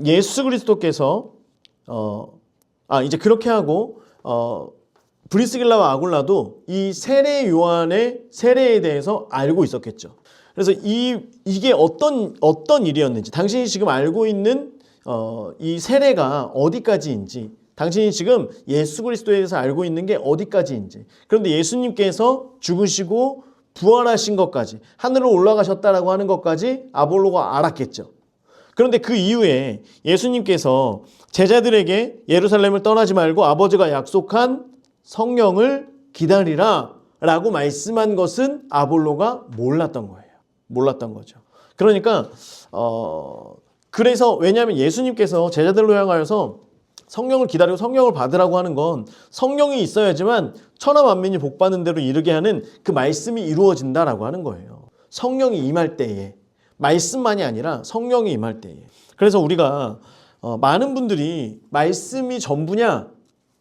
예수 그리스도께서 이제 그렇게 하고 브리스길라와 아굴라도 이 세례 요한의 세례에 대해서 알고 있었겠죠. 그래서 이게 어떤 일이었는지, 당신이 지금 알고 있는 이 세례가 어디까지인지, 당신이 지금 예수 그리스도에 대해서 알고 있는 게 어디까지인지, 그런데 예수님께서 죽으시고 부활하신 것까지, 하늘로 올라가셨다라고 하는 것까지 아볼로가 알았겠죠. 그런데 그 이후에 예수님께서 제자들에게 예루살렘을 떠나지 말고 아버지가 약속한 성령을 기다리라 라고 말씀한 것은 아볼로가 몰랐던 거예요. 몰랐던 거죠. 그러니까 그래서 왜냐하면 예수님께서 제자들로 향하여서 성령을 기다리고 성령을 받으라고 하는 건 성령이 있어야지만 천하 만민이 복받는 대로 이르게 하는 그 말씀이 이루어진다라고 하는 거예요. 성령이 임할 때에, 말씀만이 아니라 성령이 임할 때에. 그래서 우리가 많은 분들이 말씀이 전부냐?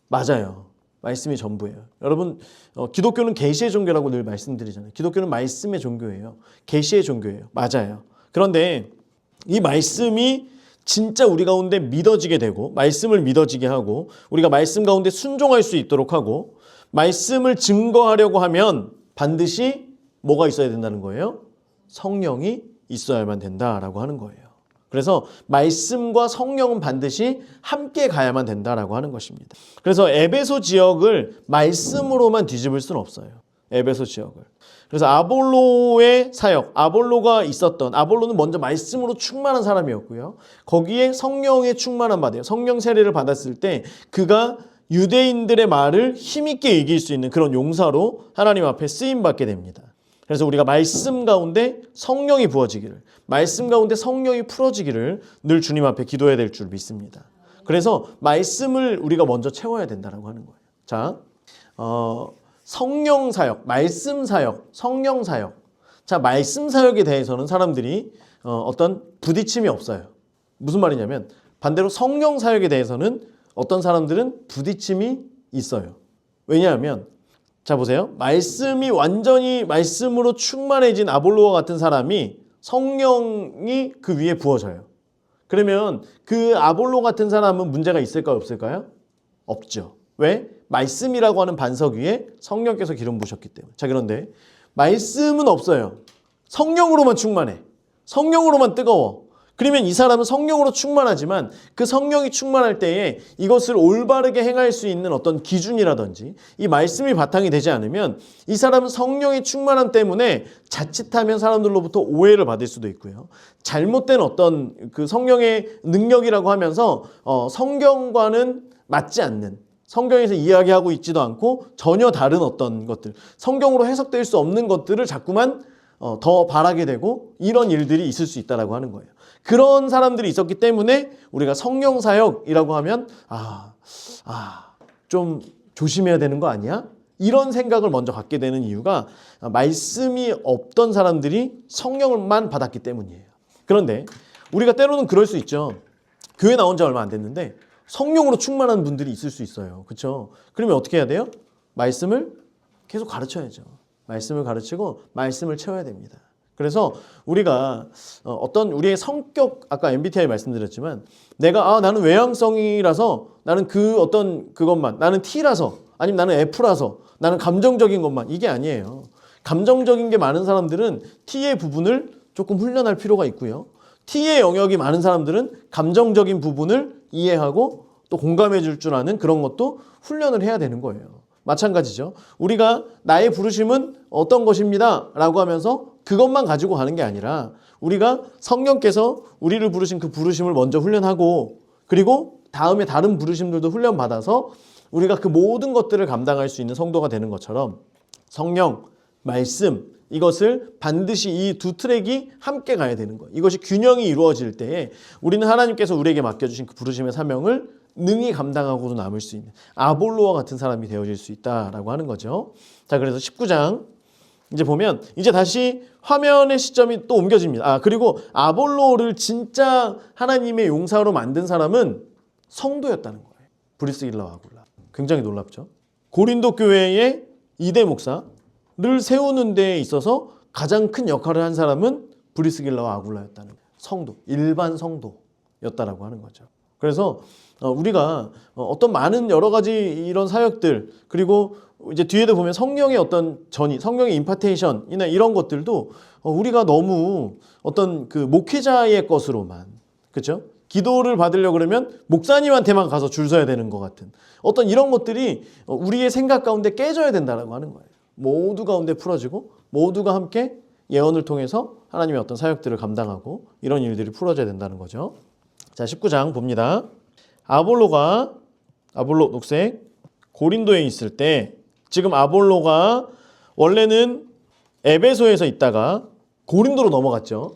맞아요. 말씀이 전부예요. 여러분, 기독교는 계시의 종교라고 늘 말씀드리잖아요. 기독교는 말씀의 종교예요. 계시의 종교예요. 맞아요. 그런데 이 말씀이 진짜 우리 가운데 믿어지게 되고, 말씀을 믿어지게 하고, 우리가 말씀 가운데 순종할 수 있도록 하고, 말씀을 증거하려고 하면 반드시 뭐가 있어야 된다는 거예요? 성령이 있어야만 된다라고 하는 거예요. 그래서 말씀과 성령은 반드시 함께 가야만 된다라고 하는 것입니다. 그래서 에베소 지역을 말씀으로만 뒤집을 수는 없어요. 에베소 지역을. 그래서 아볼로의 사역, 아볼로는 먼저 말씀으로 충만한 사람이었고요. 거기에 성령의 충만한 바돼요. 성령 세례를 받았을 때 그가 유대인들의 말을 힘있게 이길 수 있는 그런 용사로 하나님 앞에 쓰임받게 됩니다. 그래서 우리가 말씀 가운데 성령이 부어지기를, 말씀 가운데 성령이 풀어지기를 늘 주님 앞에 기도해야 될 줄 믿습니다. 그래서 말씀을 우리가 먼저 채워야 된다고 하는 거예요. 자, 성령 사역, 말씀 사역, 성령 사역. 자, 말씀 사역에 대해서는 사람들이 어떤 부딪힘이 없어요. 무슨 말이냐면 반대로 성령 사역에 대해서는 어떤 사람들은 부딪힘이 있어요. 왜냐하면 자 보세요. 말씀이 완전히 말씀으로 충만해진 아볼로와 같은 사람이 성령이 그 위에 부어져요. 그러면 그 아볼로 같은 사람은 문제가 있을까요? 없을까요? 없죠. 왜? 말씀이라고 하는 반석 위에 성령께서 기름 부으셨기 때문에. 자, 그런데 말씀은 없어요. 성령으로만 충만해. 성령으로만 뜨거워. 그러면 이 사람은 성령으로 충만하지만 그 성령이 충만할 때에 이것을 올바르게 행할 수 있는 어떤 기준이라든지 이 말씀이 바탕이 되지 않으면 이 사람은 성령의 충만함 때문에 자칫하면 사람들로부터 오해를 받을 수도 있고요. 잘못된 어떤 그 성령의 능력이라고 하면서 성경과는 맞지 않는, 성경에서 이야기하고 있지도 않고 전혀 다른 어떤 것들, 성경으로 해석될 수 없는 것들을 자꾸만 더 바라게 되고 이런 일들이 있을 수 있다고 하는 거예요. 그런 사람들이 있었기 때문에 우리가 성령 사역이라고 하면 좀 조심해야 되는 거 아니야? 이런 생각을 먼저 갖게 되는 이유가 말씀이 없던 사람들이 성령을만 받았기 때문이에요. 그런데 우리가 때로는 그럴 수 있죠. 교회 나온 지 얼마 안 됐는데 성령으로 충만한 분들이 있을 수 있어요. 그렇죠? 그러면 어떻게 해야 돼요? 말씀을 계속 가르쳐야죠. 말씀을 가르치고 말씀을 채워야 됩니다. 그래서 우리가 어떤 우리의 성격, 아까 MBTI 말씀드렸지만 내가 나는 외향성이라서 나는 그 어떤 그것만, 나는 T라서, 아니면 나는 F라서, 나는 감정적인 것만, 이게 아니에요. 감정적인 게 많은 사람들은 T의 부분을 조금 훈련할 필요가 있고요. T의 영역이 많은 사람들은 감정적인 부분을 이해하고 또 공감해 줄 줄 아는 그런 것도 훈련을 해야 되는 거예요. 마찬가지죠. 우리가 나의 부르심은 어떤 것입니다 라고 하면서 그것만 가지고 가는 게 아니라 우리가 성령께서 우리를 부르신 그 부르심을 먼저 훈련하고 그리고 다음에 다른 부르심들도 훈련받아서 우리가 그 모든 것들을 감당할 수 있는 성도가 되는 것처럼 성령, 말씀, 이것을 반드시 이 두 트랙이 함께 가야 되는 거예요. 이것이 균형이 이루어질 때에 우리는 하나님께서 우리에게 맡겨주신 그 부르심의 사명을 능히 감당하고도 남을 수 있는 아볼로와 같은 사람이 되어질 수 있다라고 하는 거죠. 자, 그래서 19장 이제 보면 이제 다시 화면의 시점이 또 옮겨집니다. 그리고 아볼로를 진짜 하나님의 용사로 만든 사람은 성도였다는 거예요. 브리스길라와 아굴라. 굉장히 놀랍죠. 고린도 교회의 2대 목사를 세우는 데에 있어서 가장 큰 역할을 한 사람은 브리스길라와 아굴라였다는 거예요. 성도, 일반 성도였다라고 하는 거죠. 그래서 우리가 어떤 많은 여러 가지 이런 사역들, 그리고 이제 뒤에도 보면 성령의 어떤 전이, 성령의 임파테이션이나 이런 것들도 우리가 너무 어떤 그 목회자의 것으로만, 그렇죠? 기도를 받으려고 그러면 목사님한테만 가서 줄 서야 되는 것 같은 어떤 이런 것들이 우리의 생각 가운데 깨져야 된다라고 하는 거예요. 모두 가운데 풀어지고 모두가 함께 예언을 통해서 하나님의 어떤 사역들을 감당하고 이런 일들이 풀어져야 된다는 거죠. 자, 19장 봅니다. 아볼로 녹색 고린도에 있을 때 지금 아볼로가 원래는 에베소에서 있다가 고린도로 넘어갔죠.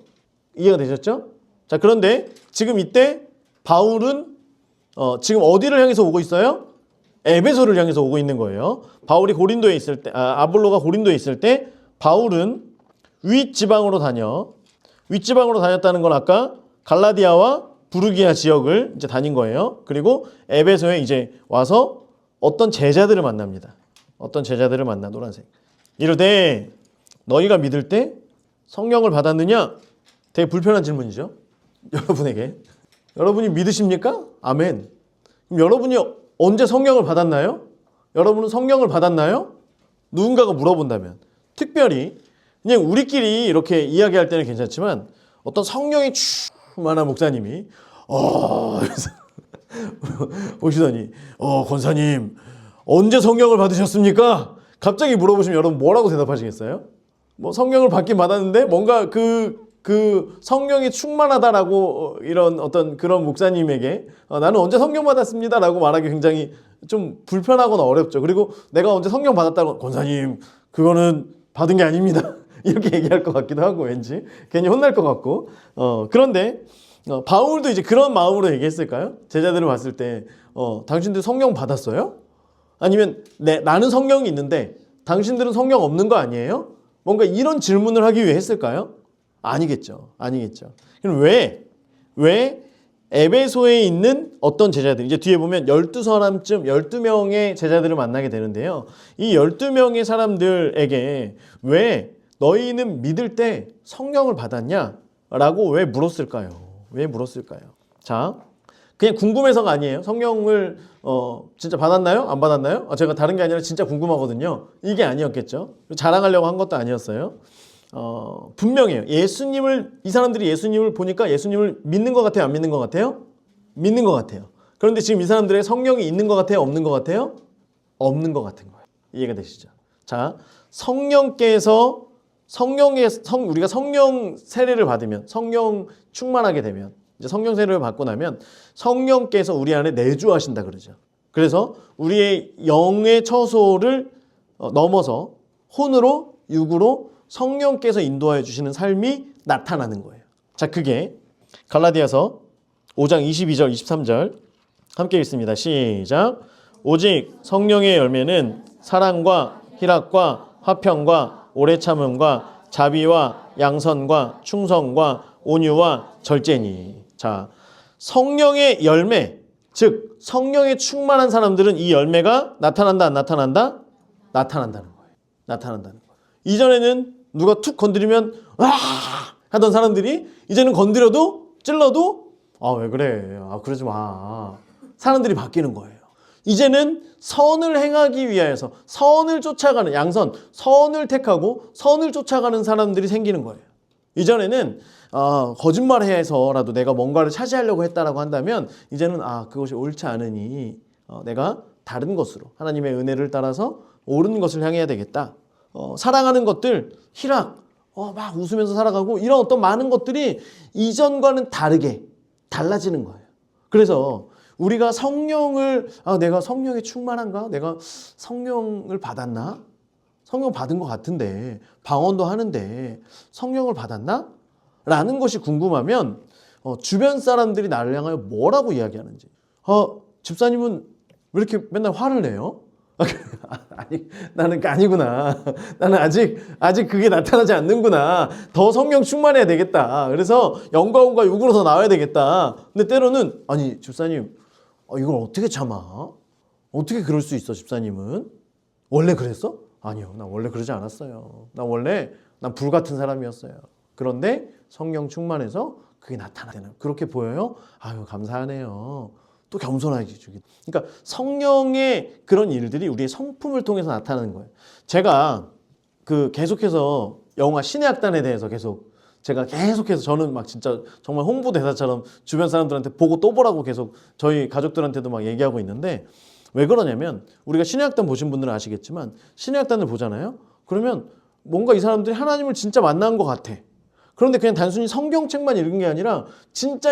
이해가 되셨죠? 자, 그런데 지금 이때 바울은 지금 어디를 향해서 오고 있어요? 에베소를 향해서 오고 있는 거예요. 바울이 고린도에 있을 때, 아볼로가 고린도에 있을 때 바울은 윗지방으로 다녔다는 건 아까 갈라디아와 부르기아 지역을 이제 다닌 거예요. 그리고 에베소에 이제 와서 어떤 제자들을 만납니다. 노란색. 이르되 너희가 믿을 때 성령을 받았느냐? 되게 불편한 질문이죠. 여러분에게. 여러분이 믿으십니까? 아멘. 그럼 여러분이 언제 성령을 받았나요? 여러분은 성령을 받았나요? 누군가가 물어본다면. 특별히 그냥 우리끼리 이렇게 이야기할 때는 괜찮지만 어떤 성령이 충만한 목사님이 오시더니 권사님 언제 성령을 받으셨습니까? 갑자기 물어보시면 여러분 뭐라고 대답하시겠어요? 뭐 성령을 받긴 받았는데 뭔가 그 성령이 충만하다라고 이런 어떤 그런 목사님에게 나는 언제 성령 받았습니다라고 말하기 굉장히 좀 불편하거나 어렵죠. 그리고 내가 언제 성령 받았다고 권사님 그거는 받은 게 아닙니다. 이렇게 얘기할 것 같기도 하고 왠지 괜히 혼날 것 같고 그런데 바울도 이제 그런 마음으로 얘기했을까요? 제자들을 봤을 때 당신들 성령 받았어요? 아니면 나는 성령이 있는데 당신들은 성령 없는 거 아니에요? 뭔가 이런 질문을 하기 위해 했을까요? 아니겠죠. 그럼 왜 에베소에 있는 어떤 제자들, 이제 뒤에 보면 12사람쯤 12명의 제자들을 만나게 되는데요. 이 12명의 사람들에게 왜 너희는 믿을 때 성령을 받았냐? 라고 왜 물었을까요? 자, 그냥 궁금해서가 아니에요. 성령을 진짜 받았나요? 안 받았나요? 제가 다른 게 아니라 진짜 궁금하거든요. 이게 아니었겠죠. 자랑하려고 한 것도 아니었어요. 분명해요. 이 사람들이 예수님을 보니까 예수님을 믿는 것 같아요? 안 믿는 것 같아요? 믿는 것 같아요. 그런데 지금 이 사람들의 성령이 있는 것 같아요? 없는 것 같아요? 없는 것 같은 거예요. 이해가 되시죠? 자, 우리가 성령 세례를 받으면, 성령 충만하게 되면, 이제 성령 세례를 받고 나면 성령께서 우리 안에 내주하신다 그러죠. 그래서 우리의 영의 처소를 넘어서 혼으로, 육으로 성령께서 인도하여 주시는 삶이 나타나는 거예요. 자, 그게 갈라디아서 5장 22절, 23절 함께 읽습니다. 시작. 오직 성령의 열매는 사랑과 희락과 화평과 오래 참음과 자비와 양선과 충성과 온유와 절제니. 자, 성령의 열매, 즉 성령에 충만한 사람들은 이 열매가 나타난다, 안 나타난다? 나타난다는 거예요. 이전에는 누가 툭 건드리면 와 하던 사람들이 이제는 건드려도 찔러도 왜 그래? 그러지 마. 사람들이 바뀌는 거예요. 이제는 선을 행하기 위하여서 선을 쫓아가는 양선, 선을 택하고 선을 쫓아가는 사람들이 생기는 거예요. 이전에는 거짓말해서라도 내가 뭔가를 차지하려고 했다라고 한다면 이제는 그것이 옳지 않으니 내가 다른 것으로 하나님의 은혜를 따라서 옳은 것을 향해야 되겠다. 사랑하는 것들, 희락, 막 웃으면서 살아가고 이런 어떤 많은 것들이 이전과는 다르게 달라지는 거예요. 그래서 우리가 내가 성령에 충만한가? 내가 성령을 받았나? 성령 받은 것 같은데 방언도 하는데 성령을 받았나? 라는 것이 궁금하면 주변 사람들이 나를 향하여 뭐라고 이야기하는지. 집사님은 왜 이렇게 맨날 화를 내요? 아니, 나는 아니구나. 나는 아직 그게 나타나지 않는구나. 더 성령 충만해야 되겠다. 그래서 영광과 육으로 더 나와야 되겠다. 근데 때로는 아니 집사님 이걸 어떻게 참아? 어떻게 그럴 수 있어 집사님은? 원래 그랬어? 아니요, 나 원래 그러지 않았어요. 난 불같은 사람이었어요. 그런데 성령 충만해서 그게 나타나는 그렇게 보여요? 아유 감사하네요. 또 겸손하게 주기. 그러니까 성령의 그런 일들이 우리의 성품을 통해서 나타나는 거예요. 제가 계속해서 영화 신의 악단에 대해서 제가 계속해서 저는 막 진짜 정말 홍보대사처럼 주변 사람들한테 보고 또 보라고 계속 저희 가족들한테도 막 얘기하고 있는데 왜 그러냐면 우리가 신의 악단 보신 분들은 아시겠지만 신의 악단을 보잖아요. 그러면 뭔가 이 사람들이 하나님을 진짜 만난 것 같아. 그런데 그냥 단순히 성경책만 읽은 게 아니라 진짜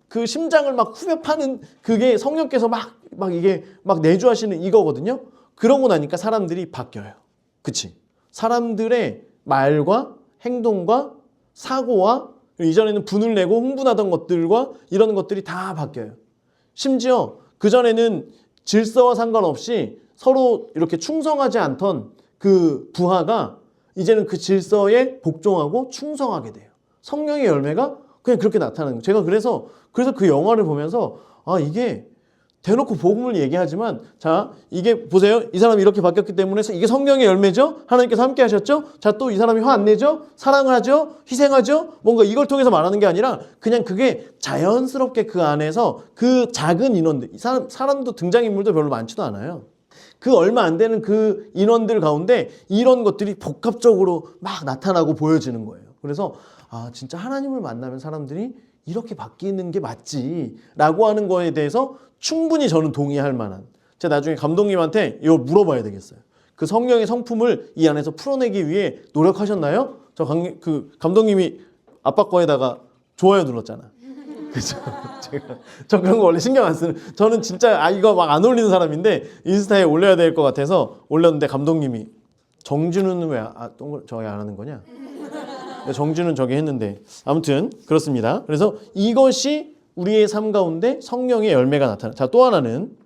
그 심장을 막 후벼 파는 그게 성령께서 막 이게 막 내주하시는 이거거든요. 그러고 나니까 사람들이 바뀌어요. 그치? 사람들의 말과 행동과 사고와 이전에는 분을 내고 흥분하던 것들과 이런 것들이 다 바뀌어요. 심지어 그전에는 질서와 상관없이 서로 이렇게 충성하지 않던 그 부하가 이제는 그 질서에 복종하고 충성하게 돼요. 성령의 열매가 그냥 그렇게 나타나는 거예요. 제가 그래서 그 영화를 보면서 이게 대놓고 복음을 얘기하지만 자 이게 보세요. 이 사람이 이렇게 바뀌었기 때문에 이게 성령의 열매죠. 하나님께서 함께 하셨죠. 자 또 이 사람이 화 안 내죠. 사랑을 하죠. 희생하죠. 뭔가 이걸 통해서 말하는 게 아니라 그냥 그게 자연스럽게 그 안에서 그 작은 인원들 사람도 등장인물도 별로 많지도 않아요. 그 얼마 안 되는 그 인원들 가운데 이런 것들이 복합적으로 막 나타나고 보여지는 거예요. 그래서 진짜 하나님을 만나면 사람들이 이렇게 바뀌는 게 맞지라고 하는 거에 대해서 충분히 저는 동의할 만한. 제가 나중에 감독님한테 이걸 물어봐야 되겠어요. 그 성령의 성품을 이 안에서 풀어내기 위해 노력하셨나요? 그 감독님이 아빠 거에다가 좋아요 눌렀잖아. 그죠? 저 그런 거 원래 신경 안 쓰는. 저는 진짜 이거 막 안 올리는 사람인데 인스타에 올려야 될 것 같아서 올렸는데 감독님이 정준우는 왜 저기 안 하는 거냐? 정준우는 저기 했는데 아무튼 그렇습니다. 그래서 이것이 우리의 삶 가운데 성령의 열매가 나타나. 자, 또 하나는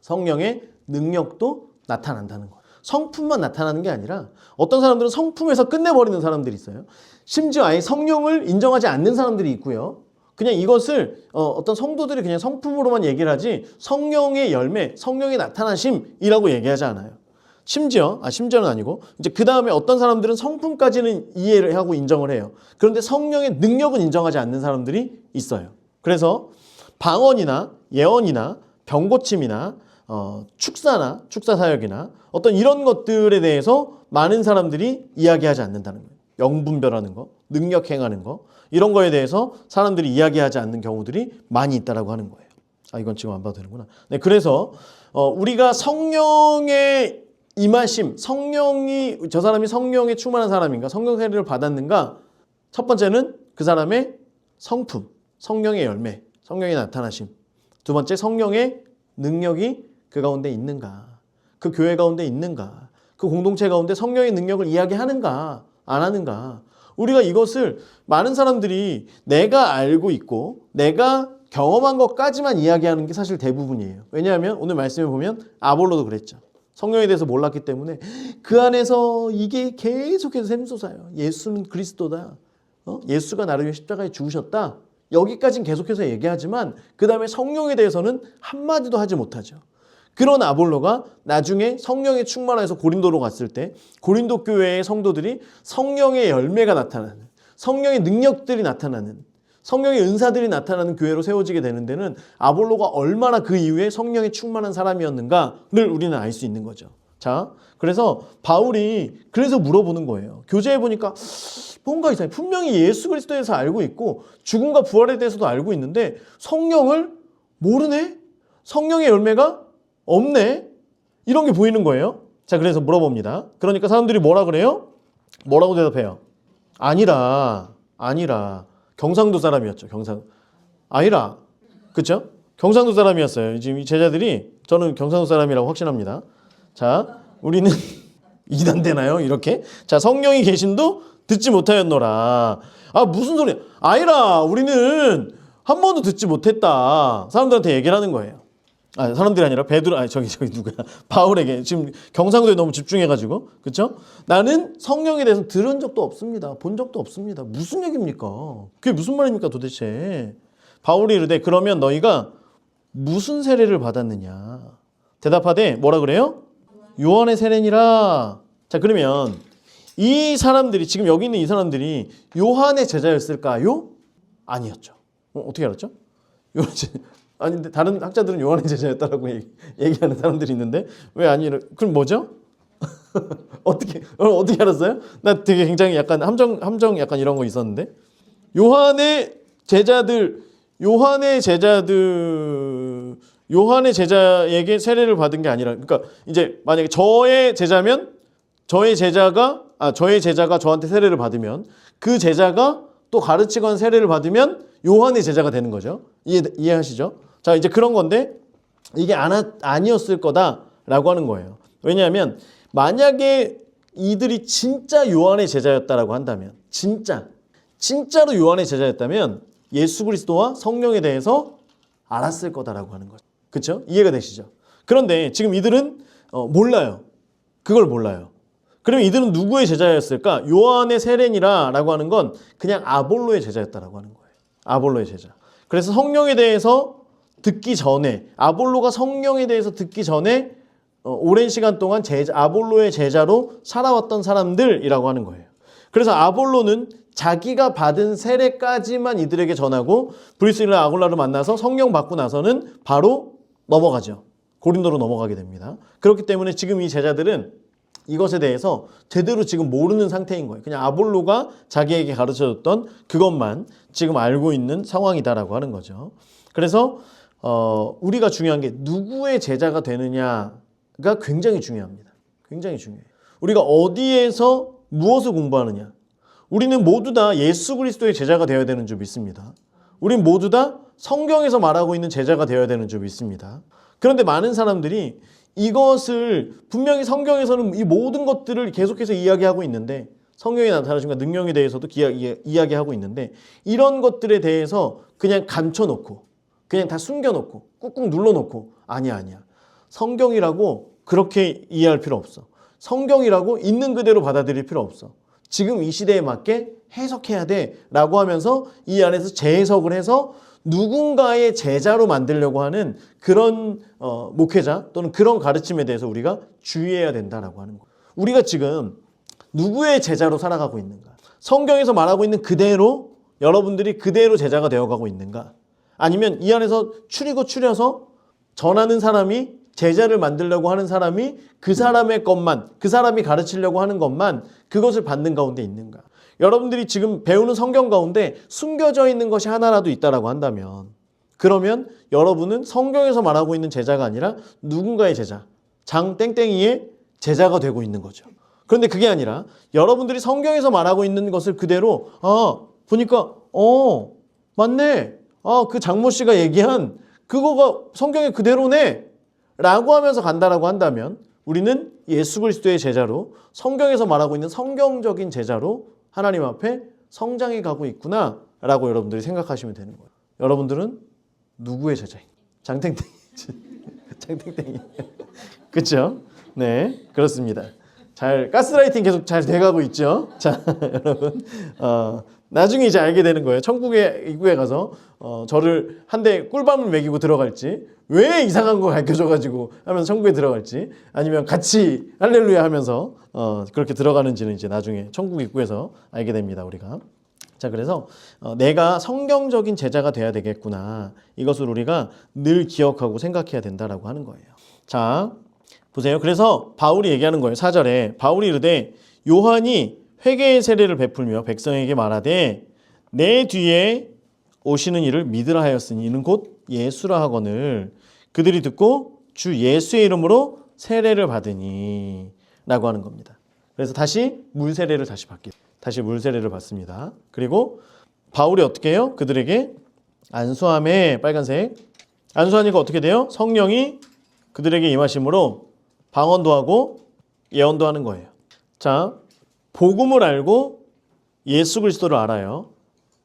성령의 능력도 나타난다는 거예요. 성품만 나타나는 게 아니라 어떤 사람들은 성품에서 끝내버리는 사람들이 있어요. 심지어 아예 성령을 인정하지 않는 사람들이 있고요. 그냥 이것을 어떤 성도들이 그냥 성품으로만 얘기를 하지 성령의 열매, 성령의 나타나심이라고 얘기하지 않아요. 심지어는 아니고 이제 그 다음에 어떤 사람들은 성품까지는 이해를 하고 인정을 해요. 그런데 성령의 능력은 인정하지 않는 사람들이 있어요. 그래서 방언이나 예언이나 병고침이나 축사 사역이나 어떤 이런 것들에 대해서 많은 사람들이 이야기하지 않는다는 거예요. 영분별하는 거, 능력 행하는 거 이런 거에 대해서 사람들이 이야기하지 않는 경우들이 많이 있다라고 하는 거예요. 이건 지금 안 봐도 되는구나. 네, 그래서 우리가 성령의 임하심, 저 사람이 성령에 충만한 사람인가, 성령 세례를 받았는가? 첫 번째는 그 사람의 성품, 성령의 열매, 성령의 나타나심. 두 번째, 성령의 능력이 그 가운데 있는가? 그 교회 가운데 있는가? 그 공동체 가운데 성령의 능력을 이야기하는가? 안 하는가? 우리가 이것을 많은 사람들이 내가 알고 있고 내가 경험한 것까지만 이야기하는 게 사실 대부분이에요. 왜냐하면 오늘 말씀에 보면 아볼로도 그랬죠. 성령에 대해서 몰랐기 때문에 그 안에서 이게 계속해서 샘솟아요. 예수는 그리스도다. 예수가 나를 위해 십자가에 죽으셨다. 여기까지는 계속해서 얘기하지만 그 다음에 성령에 대해서는 한마디도 하지 못하죠. 그런 아볼로가 나중에 성령에 충만해서 고린도로 갔을 때 고린도 교회의 성도들이 성령의 열매가 나타나는, 성령의 능력들이 나타나는, 성령의 은사들이 나타나는 교회로 세워지게 되는 데는 아볼로가 얼마나 그 이후에 성령에 충만한 사람이었는가를 우리는 알 수 있는 거죠. 자, 그래서 바울이 그래서 물어보는 거예요. 교재에 보니까 뭔가 이상해. 분명히 예수 그리스도에 대해서 알고 있고 죽음과 부활에 대해서도 알고 있는데 성령을 모르네? 성령의 열매가 없네? 이런 게 보이는 거예요. 자, 그래서 물어봅니다. 그러니까 사람들이 뭐라 그래요? 뭐라고 대답해요? 아니라 경상도 사람이었죠. 아니라 그렇죠? 경상도 사람이었어요. 지금 이 제자들이 저는 경상도 사람이라고 확신합니다. 자, 우리는 이단되나요? 이렇게. 자, 성령이 계심도 듣지 못하였노라. 무슨 소리야? 아니라 우리는 한 번도 듣지 못했다. 사람들한테 얘기를 하는 거예요. 사람들이 아니라 저기 누구야? 바울에게 지금 경상도에 너무 집중해가지고 그렇죠? 나는 성령에 대해서 들은 적도 없습니다. 본 적도 없습니다. 무슨 얘기입니까? 그게 무슨 말입니까 도대체? 바울이 이르되 그러면 너희가 무슨 세례를 받았느냐? 대답하되 뭐라 그래요? 요한의 세례니라. 자, 그러면 이 사람들이 지금 여기 있는 이 사람들이 요한의 제자였을까요? 아니었죠. 어떻게 알았죠? 아닌데 다른 학자들은 요한의 제자였다라고 얘기하는 사람들이 있는데 왜 아니라 그럼 뭐죠? 어떻게 알았어요? 나 되게 굉장히 약간 함정 약간 이런 거 있었는데 요한의 제자에게 세례를 받은 게 아니라 그러니까 이제 만약에 저의 제자면 저의 제자가 저한테 세례를 받으면 그 제자가 또 가르치거나 세례를 받으면 요한의 제자가 되는 거죠. 이해하시죠? 자, 이제 그런 건데 이게 아니었을 거다라고 하는 거예요. 왜냐하면 만약에 이들이 진짜 요한의 제자였다라고 한다면, 진짜로 요한의 제자였다면 예수 그리스도와 성령에 대해서 알았을 거다라고 하는 거죠. 그렇죠? 이해가 되시죠? 그런데 지금 이들은 몰라요. 그걸 몰라요. 그러면 이들은 누구의 제자였을까? 요한의 세례니라라고 하는 건 그냥 아볼로의 제자였다라고 하는 거예요. 아볼로의 제자. 그래서 성령에 대해서 듣기 전에, 아볼로가 성령에 대해서 듣기 전에 오랜 시간 동안 아볼로의 제자로 살아왔던 사람들이라고 하는 거예요. 그래서 아볼로는 자기가 받은 세례까지만 이들에게 전하고 브리스길라 아굴라를 만나서 성령 받고 나서는 바로 넘어가죠. 고린도로 넘어가게 됩니다. 그렇기 때문에 지금 이 제자들은 이것에 대해서 제대로 지금 모르는 상태인 거예요. 그냥 아볼로가 자기에게 가르쳐줬던 그것만 지금 알고 있는 상황이다라고 하는 거죠. 그래서 우리가 중요한 게 누구의 제자가 되느냐가 굉장히 중요합니다. 굉장히 중요해요. 우리가 어디에서 무엇을 공부하느냐. 우리는 모두 다 예수 그리스도의 제자가 되어야 되는 줄 믿습니다. 우린 모두 다 성경에서 말하고 있는 제자가 되어야 되는 줄 믿습니다. 그런데 많은 사람들이 이것을 분명히 성경에서는 이 모든 것들을 계속해서 이야기하고 있는데 성령이 나타나심과 능력에 대해서도 이야기하고 있는데 이런 것들에 대해서 그냥 감춰놓고 그냥 다 숨겨놓고 꾹꾹 눌러놓고 아니야. 성경이라고 그렇게 이해할 필요 없어. 성경이라고 있는 그대로 받아들일 필요 없어. 지금 이 시대에 맞게 해석해야 돼 라고 하면서 이 안에서 재해석을 해서 누군가의 제자로 만들려고 하는 그런 목회자 또는 그런 가르침에 대해서 우리가 주의해야 된다라고 하는 거예요. 우리가 지금 누구의 제자로 살아가고 있는가? 성경에서 말하고 있는 그대로 여러분들이 그대로 제자가 되어가고 있는가? 아니면 이 안에서 추려서 전하는 사람이 제자를 만들려고 하는 사람이 그 사람의 것만, 그 사람이 가르치려고 하는 것만 그것을 받는 가운데 있는가? 여러분들이 지금 배우는 성경 가운데 숨겨져 있는 것이 하나라도 있다라고 한다면 그러면 여러분은 성경에서 말하고 있는 제자가 아니라 누군가의 제자, 장 땡땡이의 제자가 되고 있는 거죠. 그런데 그게 아니라 여러분들이 성경에서 말하고 있는 것을 그대로 보니까 맞네. 그 장모 씨가 얘기한 그거가 성경의 그대로네 라고 하면서 간다라고 한다면 우리는 예수 그리스도의 제자로 성경에서 말하고 있는 성경적인 제자로 하나님 앞에 성장해 가고 있구나 라고 여러분들이 생각하시면 되는 거예요. 여러분들은 누구의 제자인가? 장땡땡이. 장땡땡이. 그렇죠? 네, 그렇습니다. 가스라이팅 계속 잘 돼가고 있죠. 자, 여러분 나중에 이제 알게 되는 거예요. 천국의 입구에 가서 저를 한 대 꿀밤을 먹이고 들어갈지 왜 이상한 거 가르쳐줘가지고 하면서 천국에 들어갈지 아니면 같이 할렐루야 하면서 그렇게 들어가는지는 이제 나중에 천국 입구에서 알게 됩니다. 우리가. 자, 그래서 내가 성경적인 제자가 돼야 되겠구나. 이것을 우리가 늘 기억하고 생각해야 된다라고 하는 거예요. 자, 보세요. 그래서 바울이 얘기하는 거예요. 4절에 바울이 이르되 요한이 회개의 세례를 베풀며 백성에게 말하되 내 뒤에 오시는 이를 믿으라 하였으니 이는 곧 예수라 하거늘 그들이 듣고 주 예수의 이름으로 세례를 받으니 라고 하는 겁니다. 그래서 다시 물세례를 다시 물세례를 받습니다. 그리고 바울이 어떻게 해요? 그들에게 안수함에 빨간색 안수하니까 어떻게 돼요? 성령이 그들에게 임하심으로 방언도 하고 예언도 하는 거예요. 자, 복음을 알고 예수 그리스도를 알아요.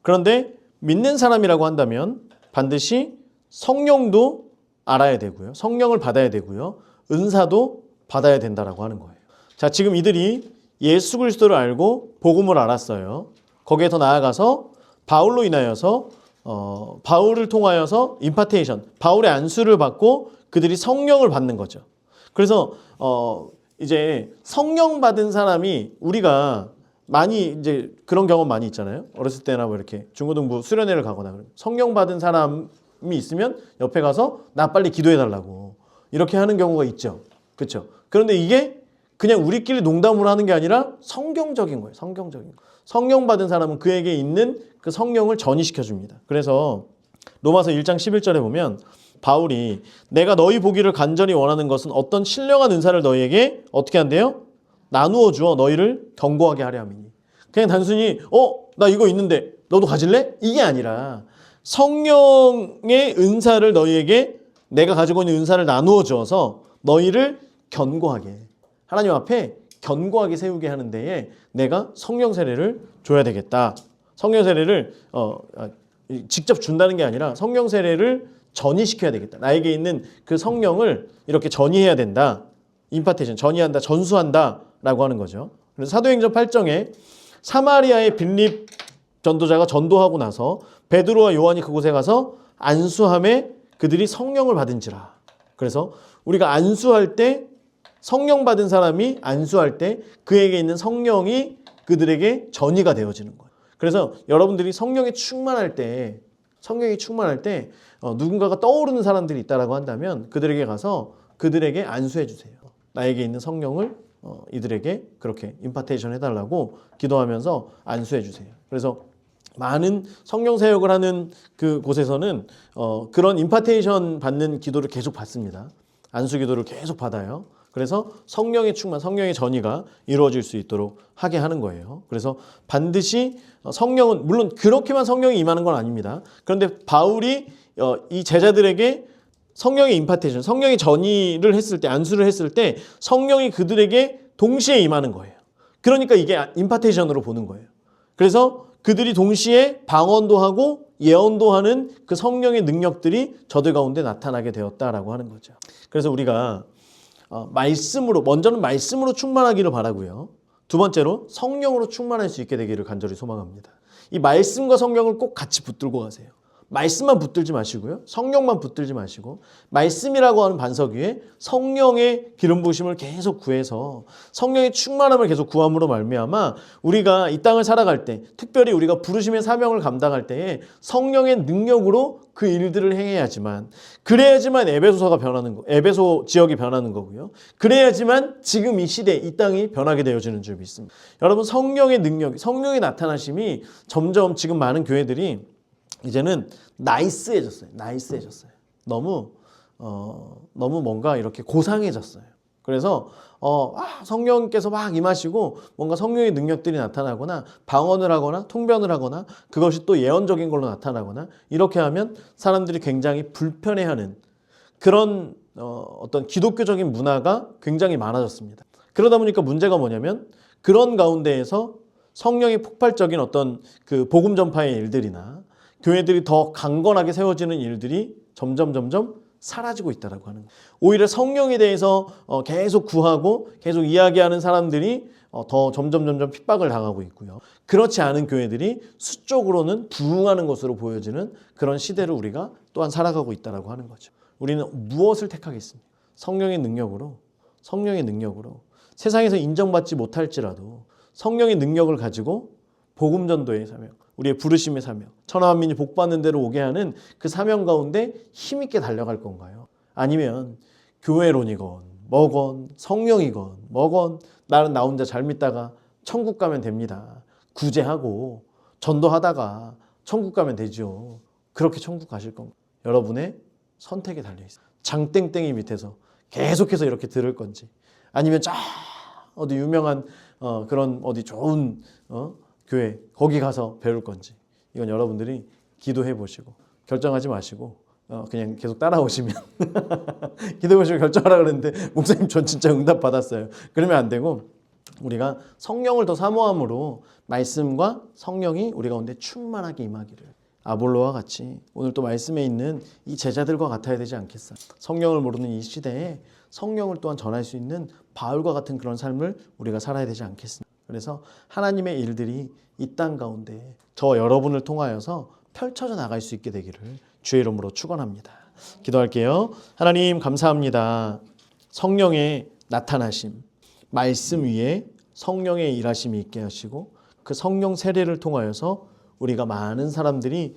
그런데 믿는 사람이라고 한다면 반드시 성령도 알아야 되고요. 성령을 받아야 되고요. 은사도 받아야 된다라고 하는 거예요. 자, 지금 이들이 예수 그리스도를 알고 복음을 알았어요. 거기에 더 나아가서 바울로 인하여서 바울을 통하여서 임파테이션, 바울의 안수를 받고 그들이 성령을 받는 거죠. 그래서 이제 성령 받은 사람이 우리가 많이 이제 그런 경험 많이 있잖아요. 어렸을 때나 뭐 이렇게 중고등부 수련회를 가거나 성령 받은 사람이 있으면 옆에 가서 나 빨리 기도해 달라고 이렇게 하는 경우가 있죠. 그렇죠? 그런데 이게 그냥 우리끼리 농담으로 하는 게 아니라 성경적인 거예요. 성경적인 거. 성령 받은 사람은 그에게 있는 그 성령을 전이시켜 줍니다. 그래서 로마서 1장 11절에 보면 바울이 내가 너희 보기를 간절히 원하는 것은 어떤 신령한 은사를 너희에게 어떻게 한대요? 나누어 주어 너희를 견고하게 하려 함이니. 그냥 단순히 나 이거 있는데 너도 가질래? 이게 아니라 성령의 은사를 너희에게 내가 가지고 있는 은사를 나누어 주어서 너희를 견고하게 하나님 앞에 견고하게 세우게 하는 데에 내가 성령 세례를 줘야 되겠다. 성령 세례를 직접 준다는 게 아니라 성령 세례를 전이시켜야 되겠다. 나에게 있는 그 성령을 이렇게 전이해야 된다. 임파테이션, 전이한다, 전수한다 라고 하는 거죠. 그래서 사도행전 8장에 사마리아의 빌립 전도자가 전도하고 나서 베드로와 요한이 그곳에 가서 안수함에 그들이 성령을 받은지라. 그래서 우리가 안수할 때 성령 받은 사람이 안수할 때 그에게 있는 성령이 그들에게 전이가 되어지는 거예요. 그래서 여러분들이 성령에 충만할 때 누군가가 떠오르는 사람들이 있다라고 한다면 그들에게 가서 그들에게 안수해 주세요. 나에게 있는 성령을 이들에게 그렇게 임파테이션 해달라고 기도하면서 안수해 주세요. 그래서 많은 성령 사역을 하는 그 곳에서는 그런 임파테이션 받는 기도를 계속 받습니다. 안수 기도를 계속 받아요. 그래서 성령의 충만, 성령의 전이가 이루어질 수 있도록 하게 하는 거예요. 그래서 반드시 성령은 물론 그렇게만 성령이 임하는 건 아닙니다. 그런데 바울이 이 제자들에게 성령의 임파테이션, 성령의 전이를 했을 때, 안수를 했을 때 성령이 그들에게 동시에 임하는 거예요. 그러니까 이게 임파테이션으로 보는 거예요. 그래서 그들이 동시에 방언도 하고 예언도 하는 그 성령의 능력들이 저들 가운데 나타나게 되었다라고 하는 거죠. 그래서 우리가 먼저는 말씀으로 충만하기를 바라고요. 두 번째로 성령으로 충만할 수 있게 되기를 간절히 소망합니다. 이 말씀과 성령을 꼭 같이 붙들고 가세요. 말씀만 붙들지 마시고요. 성령만 붙들지 마시고 말씀이라고 하는 반석 위에 성령의 기름 부으심을 계속 구해서 성령의 충만함을 계속 구함으로 말미암아 우리가 이 땅을 살아갈 때 특별히 우리가 부르심의 사명을 감당할 때에 성령의 능력으로 그 일들을 행해야지만 그래야지만 에베소 지역이 변하는 거고요. 그래야지만 지금 이 시대 이 땅이 변하게 되어지는 줄 믿습니다. 여러분 성령의 능력, 성령의 나타나심이 점점 지금 많은 교회들이 이제는 나이스해졌어요. 너무 뭔가 이렇게 고상해졌어요. 그래서 성령께서 막 임하시고 뭔가 성령의 능력들이 나타나거나 방언을 하거나 통변을 하거나 그것이 또 예언적인 걸로 나타나거나 이렇게 하면 사람들이 굉장히 불편해하는 그런 어떤 기독교적인 문화가 굉장히 많아졌습니다. 그러다 보니까 문제가 뭐냐면 그런 가운데에서 성령의 폭발적인 어떤 그 복음 전파의 일들이나 교회들이 더 강건하게 세워지는 일들이 점점 사라지고 있다라고 하는 거예요. 오히려 성령에 대해서 계속 구하고 계속 이야기하는 사람들이 더 점점 핍박을 당하고 있고요. 그렇지 않은 교회들이 수적으로는 부흥하는 것으로 보여지는 그런 시대를 우리가 또한 살아가고 있다라고 하는 거죠. 우리는 무엇을 택하겠습니까? 성령의 능력으로 세상에서 인정받지 못할지라도 성령의 능력을 가지고 복음 전도의 사명, 우리의 부르심의 사명, 천하만민이 복받는 대로 오게 하는 그 사명 가운데 힘있게 달려갈 건가요? 아니면 교회론이건 뭐건 성령이건 뭐건 나는 나 혼자 잘 믿다가 천국 가면 됩니다. 구제하고 전도하다가 천국 가면 되죠. 그렇게 천국 가실 건가요? 여러분의 선택에 달려있어요. 장땡땡이 밑에서 계속해서 이렇게 들을 건지 아니면 어디 유명한 그런 어디 좋은 교회 거기 가서 배울 건지 이건 여러분들이 기도해 보시고 결정하지 마시고 그냥 계속 따라오시면 기도해 보시고 결정하라 그랬는데 목사님 전 진짜 응답 받았어요. 그러면 안 되고 우리가 성령을 더 사모함으로 말씀과 성령이 우리 가운데 충만하게 임하기를 아볼로와 같이 오늘 또 말씀에 있는 이 제자들과 같아야 되지 않겠어요? 성령을 모르는 이 시대에 성령을 또한 전할 수 있는 바울과 같은 그런 삶을 우리가 살아야 되지 않겠습니까? 그래서 하나님의 일들이 이 땅 가운데 저 여러분을 통하여서 펼쳐져 나갈 수 있게 되기를 주의 이름으로 축원합니다. 기도할게요. 하나님 감사합니다. 성령의 나타나심, 말씀 위에 성령의 일하심이 있게 하시고 그 성령 세례를 통하여서 우리가 많은 사람들이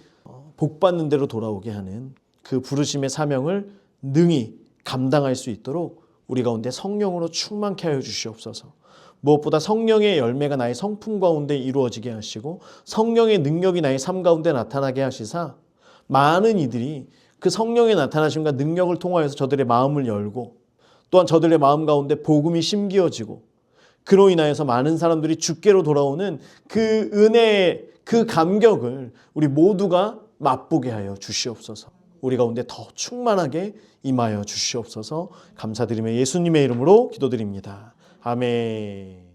복받는 대로 돌아오게 하는 그 부르심의 사명을 능히 감당할 수 있도록 우리 가운데 성령으로 충만케 하여 주시옵소서. 무엇보다 성령의 열매가 나의 성품 가운데 이루어지게 하시고 성령의 능력이 나의 삶 가운데 나타나게 하시사 많은 이들이 그 성령의 나타나심과 능력을 통하여서 저들의 마음을 열고 또한 저들의 마음 가운데 복음이 심기어지고 그로 인하여서 많은 사람들이 주께로 돌아오는 그 은혜, 그 감격을 우리 모두가 맛보게 하여 주시옵소서. 우리 가운데 더 충만하게 임하여 주시옵소서. 감사드리며 예수님의 이름으로 기도드립니다. 아멘.